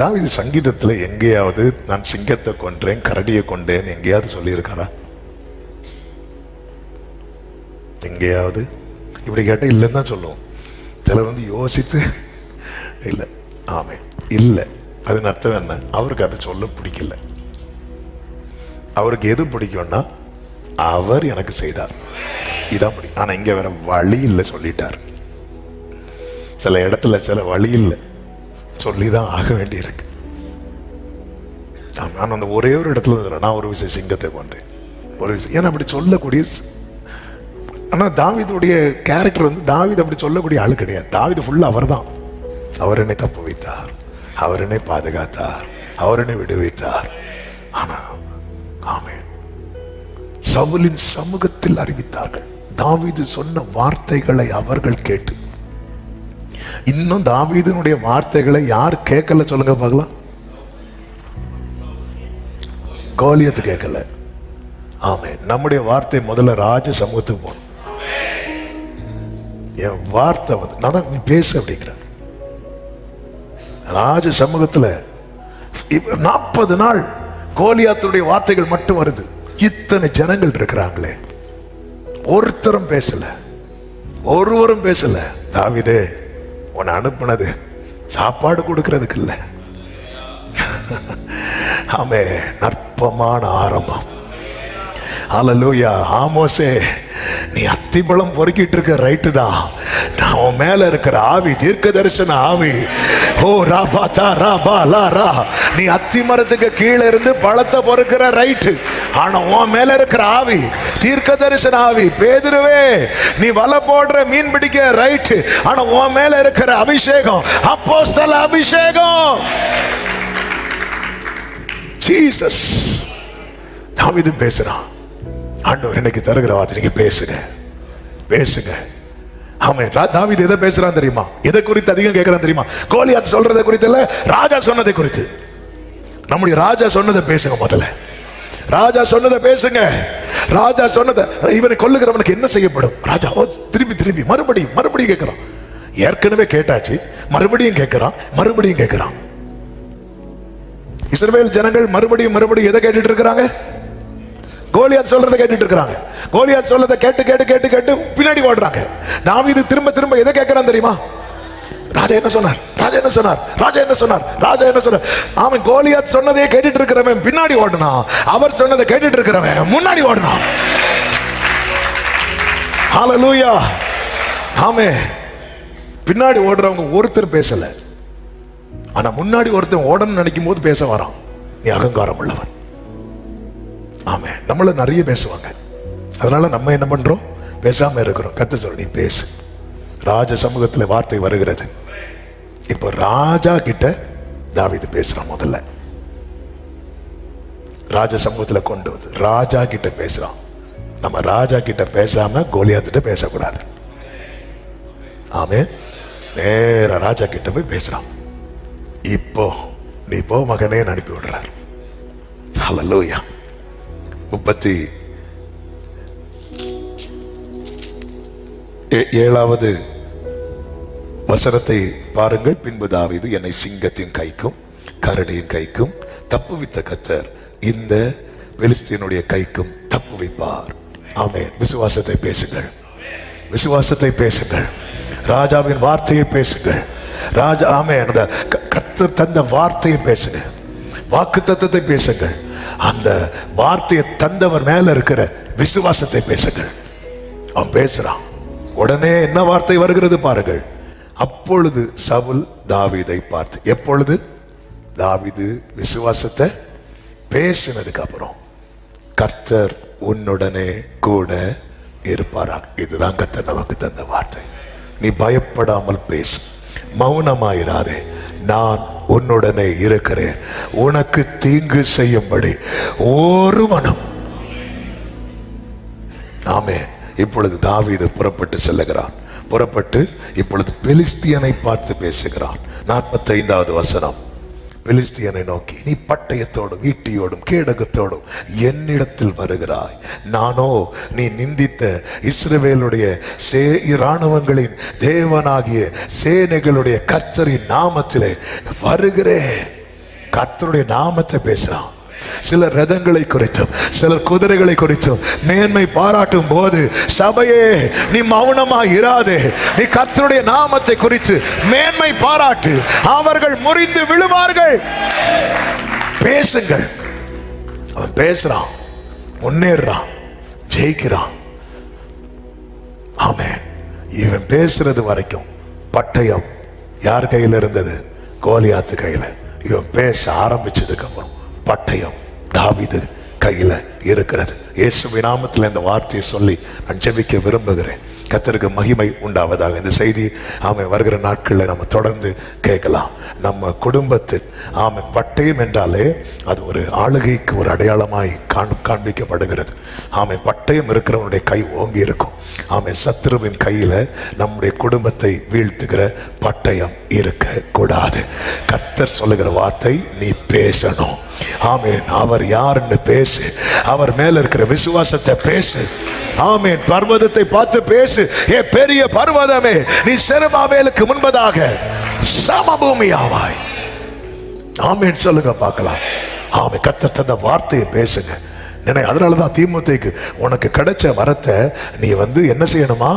தாவீது சங்கீதத்தில் எங்கேயாவது நான் சிங்கத்தை கொன்றேன், கரடியை கொண்டேன் எங்கேயாவது சொல்லியிருக்காரா? எங்கேயாவது? இப்படி கேட்டால் இல்லைன்னு தான் சொல்லுவோம். சிலர் வந்து யோசித்து இல்லை, ஆமே இல்லை. அதன் அர்த்தம் என்ன? அவருக்கு அதை சொல்ல பிடிக்கல. அவருக்கு எது பிடிக்கும்னா, அவர் எனக்கு செய்தார், இதான் பிடிக்கும். ஆனால் இங்கே வேற வழி இல்லை, சொல்லிட்டார். சில இடத்துல சில வழி இல்லை, சொல்லிதான் ஆக வேண்டி இருக்கு. நான் அந்த ஒரே ஒரு இடத்துல நான் ஒரு விஷயம் சிங்கத்தை கொண்டேன், ஒரு விஷயம். ஏன்னா அப்படி சொல்லக்கூடிய, ஆனால் தாவீதுடைய கேரக்டர் வந்து தாவீது அப்படி சொல்லக்கூடிய ஆளு கிடையாது. தாவீது ஃபுல்லாக அவர் தான். அவர் என்னை தப்பு வைத்தார், அவர் என்னை பாதுகாத்தார், அவர் என்னை விடுவித்தார். ஆனால் ஆமென், சவுலின் சமூகத்தில் அறிவித்தார்கள். தாவீது சொன்ன வார்த்தைகளை அவர்கள் கேட்டு. இன்னும் தாவீதினுடைய வார்த்தைகளை யார் கேட்கல சொல்லுங்க பார்க்கலாம்? கோலியத்து கேட்கல. ஆமென். நம்முடைய வார்த்தை முதல்ல ராஜ சமூகத்துக்கு போகணும். என் வார்த்தை வந்து நான் தான், நீ பேசு அப்படிங்கிற ராஜ சமூகத்துல 40 நாள் கோலியாத்துடைய வார்த்தைகள் மட்டும் வருது. இத்தனை ஜனங்கள் இருக்கிறாங்களே, ஒருத்தரும் பேசல, ஒருவரும் பேசல. தாவீதே, உன்னை அனுப்புனது சாப்பாடு கொடுக்கறதுக்கு இல்ல. ஆமே, நற்பமான ஆரம்பம். ஹல்லேலூயா. ஆமோசே, நீ அத்திப்பழம் பொறுக்கிட்டு இருக்க ரைட்டு தான். நான் உன் மேல இருக்கிற ஆவி, தீர்க்க தரிசன ஆவி. ஓ ராபா தா ராபா லா ரா. நீ அத்தி மரத்துக்கு கீழே இருந்து பழத்தை பொறுக்கிற ரைட்டு. ஆனா உன் மேல இருக்கிற ஆவி தீர்க்க தரிசன ஆவி. பேதுருவே, நீ வலை போடுற மீன் பிடிக்க ரைட்டு. ஆனா உன் மேல இருக்கிற அபிஷேகம் அப்போஸ்தல அபிஷேகம். ஜீசஸ். தாவீது பேசுறான். ஆண்டவர் எனக்கு தருகிற வார்த்தை, நீங்க பேசுங்க, பேசுங்க. ஆமென். தாவீது எதை பேசுறான் தெரியுமா? எதை குறித்து அதிகம் கேட்கிறான் தெரியுமா? கோலியாத் சொல்றதை குறித்து இல்ல, ராஜா சொன்னதை குறித்து. நம்முடைய ராஜா சொன்னதை பேசுங்க. முதல்ல ராஜா சொன்னதை பேசுங்க. ராஜா சொன்னதை, இவனை கொல்லுகிறவனுக்கு என்ன செய்யப்படும்? ராஜா திருப்பி திருப்பி மறுபடியும் கேட்கிறான். ஏற்கனவே கேட்டாச்சு, மறுபடியும் கேட்கிறான். இஸ்ரவேல் ஜனங்கள் மறுபடியும் எதை கேட்டுட்டு இருக்கிறாங்க? கோலியாத் சொல்றதை கேட்டுட்டு இருக்காங்க. கோலியாத் சொல்றதை கேட்டு பின்னாடி ஓடுறாங்க. தாவீது திரும்ப எதை கேட்கிறான் தெரியுமா? ராஜா என்ன சொன்னார்? அவன் கோலியாத் சொன்னதே கேட்டுட்டு இருக்கிறவன் பின்னாடி ஓடுனான். அவர் சொன்னதை கேட்டுட்டு இருக்கிறவன் முன்னாடி ஓடுனான். ஹல்லேலூயா. ஆமென். பின்னாடி ஓடுறவங்க ஒருத்தர் பேசல, ஆனா முன்னாடி ஒருத்தன் ஓடணும்னு நினைக்கும் போது பேச வரான். நீ அகங்காரம் உள்ளவன். ஆமென். நம்மள நிறைய பேசுவாங்க, அதனால நம்ம என்ன பண்றோம்? பேசாம இருக்கிறோம். கர்த்தர் சொல்ல, நீ பேசு. ராஜ சமூகத்தில் வார்த்தை வருகிறது. இப்போ ராஜா கிட்ட தாவீது பேசுறான். முதல்ல ராஜ சமூகத்தில் கொண்டு வந்து ராஜா கிட்ட பேசுறான். நம்ம ராஜா கிட்ட பேசாம கோலியாத்திட்ட பேசக்கூடாது. ஆமென். நேர ராஜா கிட்ட போய் பேசுறான். இப்போ நீ போ மகனே அனுப்பி விடுறார். ஹல்லேலூயா. 37வது வசனத்தை பாருங்கள். பின்பு தாவீது, என்னை சிங்கத்தின் கைக்கும் கரடியின் கைக்கும் தப்புவித்த கர்த்தர் இந்த பெலிஸ்தியனுடைய கைக்கும் தப்புவிப்பார். ஆமென். விசுவாசத்தை பேசுங்கள். ராஜாவின் வார்த்தையை பேசுங்கள். ராஜா, ஆமென். அந்த கர்த்தர் தந்த வார்த்தையை பேசுங்க. வாக்குத்தத்தத்தை பேசுங்கள். அந்த வார்த்தையை தந்தவர் மேல இருக்கிற விசுவாசத்தை பேசுங்கள். அவன் பேசுறான். உடனே என்ன வார்த்தை வருகிறது பாருங்கள். அப்பொழுது சவுல் தாவீதை பார்த்து, எப்பொழுது? தாவீது விசுவாசத்தை பேசினதுக்கு அப்புறம், கர்த்தர் உன்னுடனே கூட இருப்பாராக. இதுதான் கர்த்தர் நமக்கு தந்த வார்த்தை. நீ பயப்படாமல் பேசு, மௌனமாயிராதே. நான் உன்னுடனே இருக்கிறேன், உனக்கு தீங்கு செய்யும்படி ஒருவனும். ஆமென். இப்பொழுது தாவீது புறப்பட்டு செல்லுகிறான். புறப்பட்டு இப்பொழுது பெலிஸ்தியனை பார்த்து பேசுகிறான். 45வது வசனம். பெலிஸ்தியனை நோக்கி, நீ பட்டயத்தோடும் ஈட்டியோடும் கேடகத்தோடும் என்னிடத்தில் வருகிறாய். நானோ நீ நிந்தித்த இஸ்ரவேலுடைய இராணுவங்களின் தேவனாகிய சேனைகளுடைய கர்த்தரின் நாமத்திலே வருகிறேன். கர்த்தருடைய நாமத்தை பேசுறான். சிலர் ரதங்களை குறித்தும் சிலர் குதிரைகளை குறித்தும் மேன்மை பாராட்டும் போது, சபையே நீ மௌனமாக இராதே. நீ கர்த்தருடைய நாமத்தை குறித்து மேன்மை பாராட்டு. அவர்கள் முறிந்து விழுவார்கள். பேசுங்கள். அவன் பேசுறான், முன்னேறான், ஜெயிக்கிறான். ஆமென். இவன் பேசுறது வரைக்கும் பட்டயம் யார் கையில் இருந்தது? கோலியாத்து கையில. இவன் பேச ஆரம்பிச்சதுக்கு அப்புறம் பட்டயம் தாவீது கையில இருக்கிறது. இயேசுவின் நாமத்தில் இந்த வார்த்தையை சொல்லி நான் ஜெபிக்க விரும்புகிறேன். கர்த்தருக்கு மகிமை உண்டாவதாக. இந்த செய்தி வருகிற நாட்களில் நம்ம தொடர்ந்து கேட்கலாம். நம்ம குடும்பத்தில் பட்டயம் என்றாலே அது ஒரு ஆளுகைக்கு ஒரு அடையாளமாய் காண்பிக்கப்படுகிறது. பட்டயம் இருக்கிறவனுடைய கை ஓங்கி இருக்கும். சத்துருவின் கையில நம்முடைய குடும்பத்தை வீழ்த்துகிற பட்டயம் இருக்க கூடாது. கர்த்தர் சொல்லுகிற வார்த்தை, நீ பேசணும். ஆமென். அவர் யாருன்னு பேசு. அவர் மேல இருக்கிற விசுவாசத்தை பேசு. ஆமென். பர்வதத்தை பார்த்து பேசு. ஏ பெரிய பர்வதமே, நீ செருபாபேலுக்கு முன்பதாக சமபூமியாவாய். ஆமென். சொல்லுங்க பார்க்கலாம். ஆமென். கர்த்தர் தந்த வார்த்தையை பேசுங்க. அதனாலதான் தீமோத்தேயுக்கு உனக்கு கிடைச்ச வரத்தை நீ என்ன செய்யணுமா?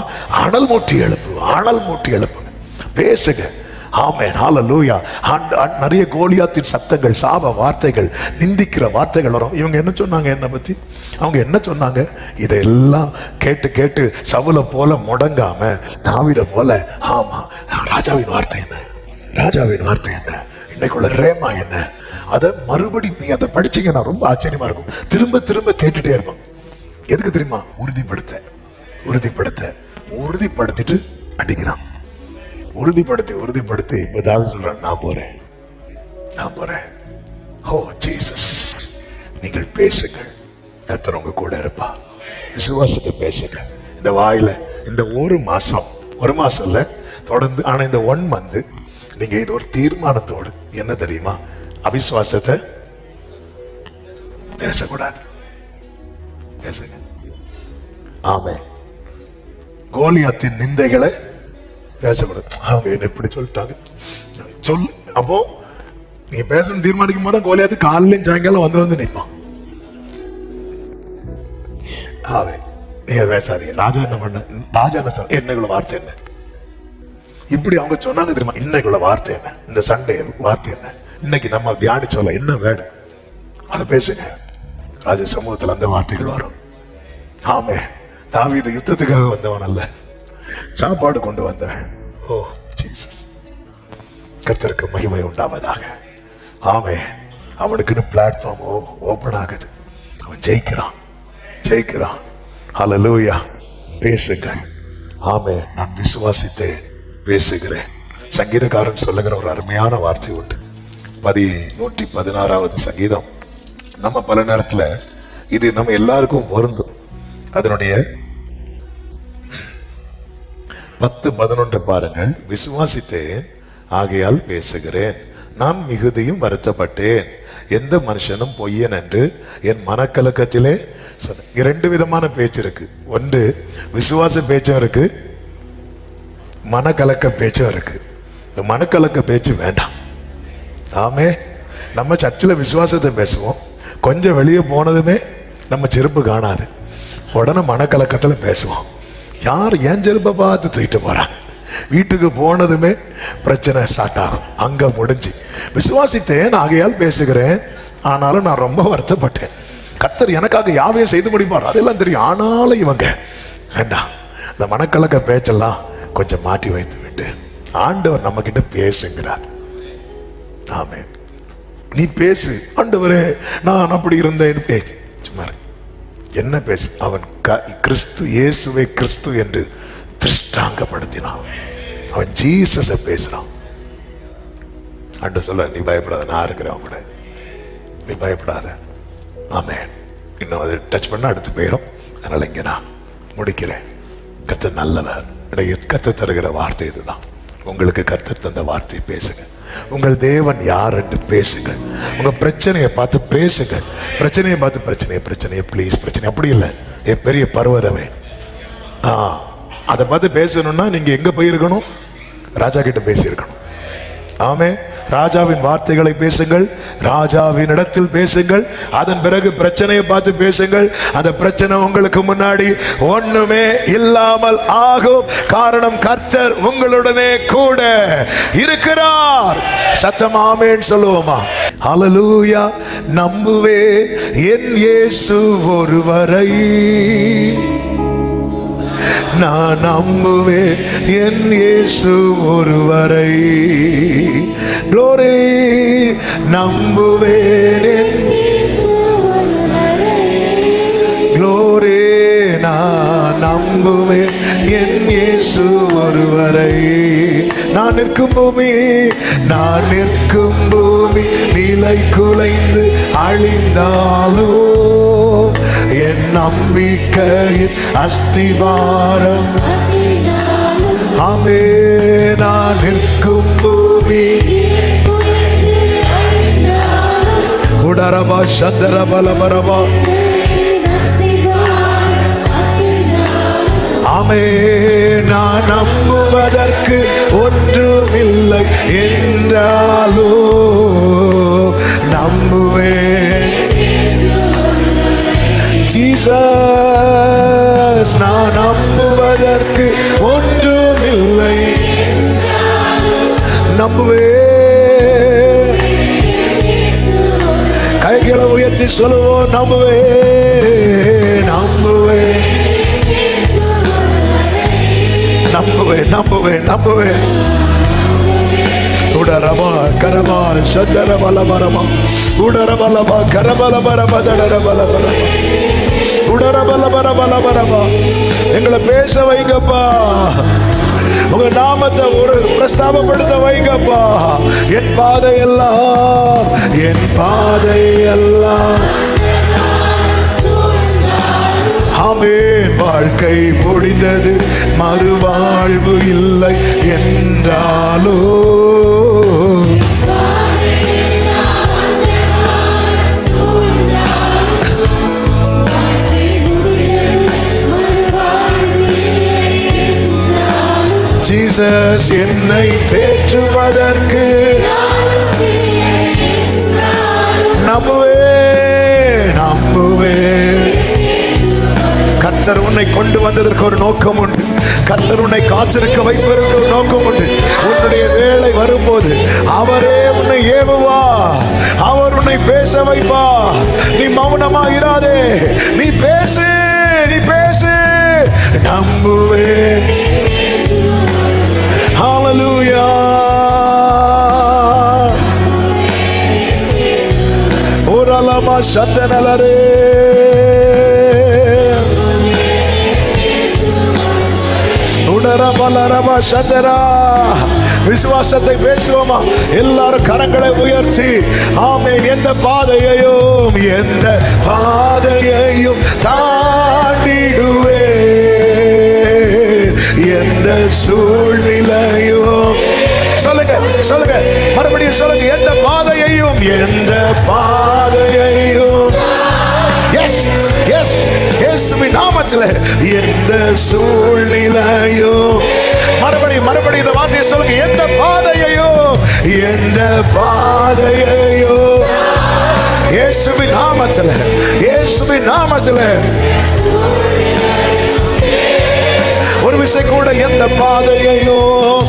அனல் மூட்டி எழுப்பு. பேசுங்க. ஆமென். ஹல்லேலூயா. நிறைய கோலியாத்தின் சத்தங்கள், சாப வார்த்தைகள், நிந்திக்கிற வார்த்தைகள் வரும். இவங்க என்ன சொன்னாங்க? என்ன பத்தி அவங்க என்ன சொன்னாங்க? இதெல்லாம் கேட்டு சவுல போல முடங்காம தாவீத போல, ஆமா ராஜாவின் வார்த்தை என்ன, இன்னைக்குள்ள ரேமா என்ன, அதை மறுபடியும் நீ அதை படிச்சீங்கன்னா ரொம்ப ஆச்சரியமா இருக்கும். திரும்ப கேட்டுட்டே இருப்போம். எதுக்கு தெரியுமா? உறுதிப்படுத்திட்டு அடிக்கிறான். உறுதிப்படுத்தி இப்ப சொல்றான், நான் போறேன். ஓ ஜீசஸ். நீங்கள் பேசுங்கள், கர்த்தர் உங்க கூட இருப்பா. விசுவாசத்தை பேசுங்க. இந்த வாயில இந்த ஒரு மாசம் 1 மாசம் இல்ல, தொடர்ந்து. ஆனா இந்த 1 மந்த் நீங்க இது ஒரு தீர்மானத்தோடு, என்ன தெரியுமா, அவிசுவாசத்தை பேசக்கூடாது. பேசுங்க. ஆமே. கோலியாத்தின் நிந்தைகளை பேசக்கூடாது. அவங்க என்ன இப்படி சொல்லிட்டாங்க சொல்லு. அப்போ நீங்க பேசணும் தீர்மானிக்கும் போது கோலியாத்து காலையிலும் சாயங்காலம் வந்து நிற்பான். ஆவே, நீங்க பேசாதீங்க. ராஜா என்ன பண்ண, ராஜா என்ன சொன்ன, என்னைக்குள்ள வார்த்தை என்ன, இப்படி அவங்க சொன்னாங்க தெரியுமா, இன்னைக்குள்ள வார்த்தை என்ன, இந்த சண்டே வார்த்தை என்ன, இன்னைக்கு நம்ம தியானிச்சோல என்ன வேடு, அதை பேசுங்க. ராஜ சமூகத்தில் அந்த வார்த்தைகள் வரும். ஆமே. தாவீது யுத்தத்துக்காக வந்தவன் அல்ல, சாப்பாடு கொண்டு வந்தவன். ஓ ஜீசஸ், கர்த்தருக்கு மகிமை உண்டாவதாக. ஆமே. அவனுக்குன்னு பிளாட்ஃபார்ம் ஓபன் ஆகுது. அவன் ஜெயிக்கிறான், ஜெயிக்கிறான். ஹல்லேலூயா. பேசுங்க. ஆமே. நான் விசுவாசித்தேன், பேசுகிறேன். சங்கீதக்காரன் சொல்லுகிற ஒரு அருமையான வார்த்தை உண்டு. 116வது சங்கீதம். நம்ம பல நேரத்துல இது நம்ம எல்லாருக்கும் பொருந்தும். அதனுடைய 10-11 பாருங்க. விசுவாசித்தேன், ஆகையால் பேசுகிறேன். நான் மிகுதியும் வருத்தப்பட்டேன். எந்த மனுஷனும் பொய்யன் என்று என் மனக்கலக்கத்திலே சொன்னேன். 2 விதமான பேச்சு இருக்கு. ஒன்று விசுவாச பேச்சும் இருக்கு, மனக்கலக்க பேச்சும் இருக்கு. இந்த மனக்கலக்க பேச்சு வேண்டாம். ஆமே. நம்ம சர்ச்சில் விசுவாசத்தை பேசுவோம், கொஞ்சம் வெளியே போனதுமே நம்ம செருப்பு காணாது, உடனே மனக்கலக்கத்தில் பேசுவோம். யார் ஏன் செருப்பை பார்த்து தூக்கிட்டு போறாங்க, வீட்டுக்கு போனதுமே பிரச்சனை ஸ்டார்ட் ஆகும். அங்க முடிஞ்சு விசுவாசித்தேன், ஆகையால் பேசுகிறேன், ஆனாலும் நான் ரொம்ப வருத்தப்பட்டேன். கர்த்தர் எனக்காக யாவையும் செய்து முடிப்பார், அதெல்லாம் தெரியும். ஆனாலும் இவங்க வேண்டாம். இந்த மனக்கலக்க பேச்செல்லாம் கொஞ்சம் மாற்றி வைத்து விட்டு ஆண்டவர் நம்ம கிட்ட பேசுங்கிறார். ஆமே. நீ பேசு. ஆண்டவரே நான் அப்படி இருந்தேன் பேசு. சும்மா என்ன பேசு. அவன் கிறிஸ்து, இயேசுவை கிறிஸ்து என்று திருஷ்டாங்கப்படுத்தினான். அவன் ஜீசஸை பேசுறான். ஆண்டவர் சொல்ல, நீ பயப்படாத, நான் இருக்கிறேன் கூட, நீ பயப்படாத. ஆமென். இன்னும் அதை டச் பண்ண அடுத்து போயிடும். அதனால இங்க நான் முடிக்கிறேன். கர்த்தர் நல்லவர். கர்த்தர் தருகிற வார்த்தை இதுதான். உங்களுக்கு கர்த்தர் தந்த வார்த்தை பேசுங்க. உங்கள் தேவன் யார் என்று பேசுங்க. உங்க பிரச்சனையை பார்த்து பேசுங்க. பிரச்சனையை பார்த்து பிரச்சனையை ப்ளீஸ், பிரச்சனை அப்படி இல்லை, பெரிய பர்வதமே. அதை பார்த்து பேசணும்னா நீங்க எங்க போயிருக்கணும், ராஜா கிட்ட பேசியிருக்கணும். ஆமே. ராஜாவின் வார்த்தைகளை பேசுங்கள், ராஜாவின் இடத்தில் பேசுங்கள். அதன் பிறகு பிரச்சனையை பார்த்து பேசுங்கள். அந்த பிரச்சனை உங்களுக்கு முன்னாடி ஒண்ணுமே இல்லாமல் ஆகும். காரணம், கர்த்தர் உங்களுடனே கூட இருக்கிறார். சத்தம் ஆமென் சொல்லுவோமா? ஹல்லேலூயா. நம்புவேன் என் இயேசு ஒருவரை, நான் நம்புவேன் என் இயேசு ஒருவரை. க்ளோரி. நம்புவேன் என் க்ளோரி. நான் நம்புவேன் என் இயேசு ஒருவரை. நான் நிற்கும் பூமி நிலை குலைந்து அழிந்தாலும் என் நம்பிக்கையின் அஸ்திவாரம். ஆமே. நான் நிற்கும் பூமி உடரபா சதரபலபரபா. ஆமே. நான் நம்புவதற்கு ஒன்றுமில்லை என்றாலோ நம்புவேன் ஜீசஸ். நான் நம்புவதற்கு ஒன்றுமில்லை, நம்புவேன். கைகளை உயர்த்தி சொல்லுவோம், நம்புவேன், நம்புவேன், நம்புவேன், நம்புவேன், நம்புவேன். உடரமா கரமா சந்தர பலபரமா உடரபலமா கரபலபரமா தடரபலபரமா உடரபலபரபலபரமா. எங்களை பேச வைங்கப்பா, உங்க நாமத்தை ஒரு பிரஸ்தாபப்படுத்த வைங்கப்பா. என் பாதையெல்லாம், என் பாதையெல்லாம் ஆமென். வாழ்க்கை முடிந்தது மறுவாழ்வு இல்லை என்றாலோ ஜீசஸ் என்னை தேற்றுவதற்கு நம்புவே. கர்த்தர் உன்னை கொண்டு வந்ததற்கு ஒரு நோக்கம் உண்டு. கர்த்தர் உன்னை காத்திருக்க வைப்பதற்கு ஒரு நோக்கம் உண்டு. உன்னுடைய வேலை வரும்போது அவரே உன்னை ஏவுவா, அவர் உன்னை பேச வைப்பா. நீ மௌனமா இராதே, நீ பேசு, நீ பேசு. நம்புவே. ஹalleluya. ஓரலமா சத்தனலரே. உடரபலரபா சதரா. விசுவாசத்தை பேசுவோமா? எல்லாரும் கரங்களை உயர்த்தி ஆமென். எந்த பாதையையும் தாண்டிடுவே, எந்த சூழ்நிலையும். சொல்லுங்க சொல்லுங்க, மறுபடியும் சொல்லுங்க. எந்த பாதையையும் எஸ் எஸ் இயேசுவின் நாமத்தில் எந்த சூழ்நிலையும். மறுபடியும் இந்த வார்த்தையை சொல்லுங்க. எந்த பாதையையும் இயேசுவின் நாமத்தில். ஒரு விஷயம் கூட எந்த பாதையையும்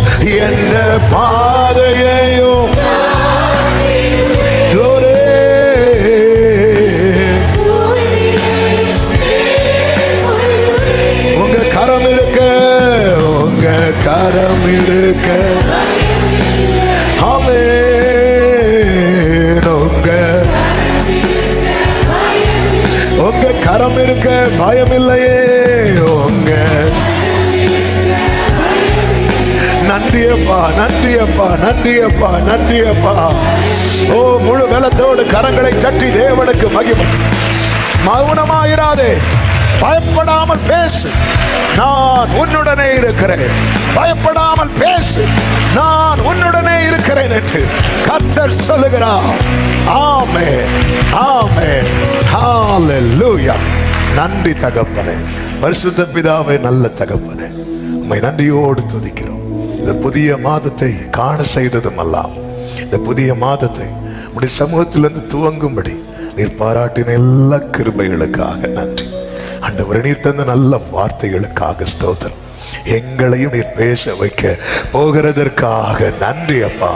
உங்க கரம் இருக்க ஆமென். உங்க கரம் இருக்க பயம் இல்லையே. உங்க நன்றியப்பா. ஓ, முழு பலத்தோடு கரங்களை தட்டி தேவனுக்கு மகிமை. மௌனமாயிராதே, பயப்படாமல் பேசு. நான் உன்னுடனே இருக்கிறேன். பயப்படாமல் பேசு, நான் உன்னுடனே இருக்கிறேன் என்று கர்த்தர் சொல்லுகிறார். ஆமென், ஆமென், ஹalleluya. நன்றி தகப்பனே, பரிசுத்த பிதாவே, நல்ல தகப்பனே, உம்மை நன்றியோடு துதிக்கிறோம். இந்த புதிய மாதத்தை காண செய்ததும் அல்லாம், இந்த புதிய மாதத்தை உடைய சமூகத்திலிருந்து துவங்கும்படி நீர் பாராட்டின எல்லா கிருபைகளுக்காக நன்றி. ஆண்டவரே, நீர் தந்த நல்ல வார்த்தைகளுக்காக ஸ்தோத்திரம். எங்களையும் நீர் பேச வைக்க போகிறதற்காக நன்றி அப்பா.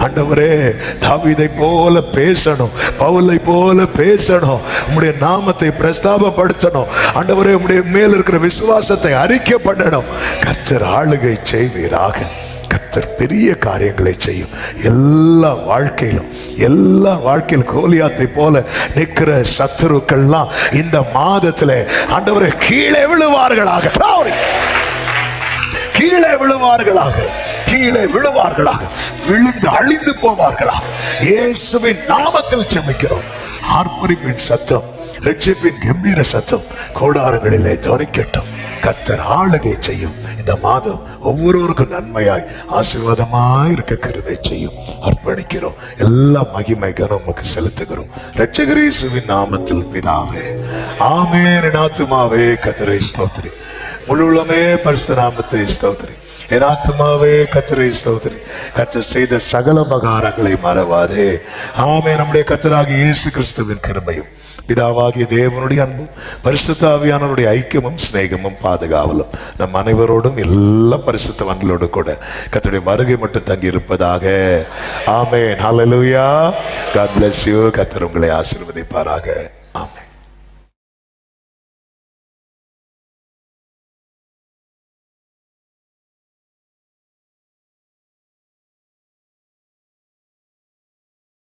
ஆண்டவரே, தாவீதை போல பேசணும், பவுலை போல பேசணும், உம்முடைய நாமத்தை பிரஸ்தாபப்படுத்தணும். ஆண்டவரே, உம்முடைய மேல் இருக்கிற விசுவாசத்தை அறிக்கை பண்ணணும். கர்த்தர் ஆளுகை செய்வீராக. கர்த்தர் பெரிய காரியங்களை செய்யும். எல்லா வாழ்க்கையிலும் கோலியாத்தை போல நிற்கிற சத்துருக்கள்லாம் இந்த மாதத்துல ஆண்டவரே கீழே விழுவார்களாக, விழுந்து அழிந்து போவார்களாக. இயேசுவின் நாமத்தில் ஜெபிக்கிறோம். ஆர்ப்பரிப்பின் சத்தம், ரட்சிப்பின் கம்பீர சத்தம் கோடாரங்களிலே தொனிக்கட்டும். கர்த்தர் ஆளுகை செய்யும். இந்த மாதம் ஒவ்வொருவருக்கும் நன்மையாய் ஆசீர்வாதமாய் இருக்க கிருபை செய்யும். அர்ப்பணிக்கிறோம். எல்லா மகிமை கனம் உமக்கு செலுத்துகிறோம். இரட்சகர் இயேசுவின் நாமத்தில் பிதாவே, ஆமென். என் ஆத்துமாவே கர்த்தரை ஸ்தோத்திரி, முழு உள்ளமே பரிசுத்த நாமத்தை ஸ்தோத்திரி. என் ஆத்துமாவே கர்த்தரை ஸ்தோத்திரி. கர்த்தர் செய்த சகல உபகாரங்களை மறவாதே. ஆமென். நம்முடைய கர்த்தராகிய இயேசு கிறிஸ்துவின் கிருபையும் பிதாவாகிய தேவனுடைய அன்பும் பரிசுத்த ஆவியானவருடைய ஐக்கியமும் சிநேகமும் பாதுகாவலும் நம் அனைவரோடும் எல்லா பரிசுத்தவான்களோடு கூட கர்த்தருடைய வருகை மட்டும் தங்கி இருப்பதாக. ஆமென். ஹல்லேலூயா. God bless you. கர்த்தர் உங்களை ஆசீர்வதிப்பாராக. ஆமென்.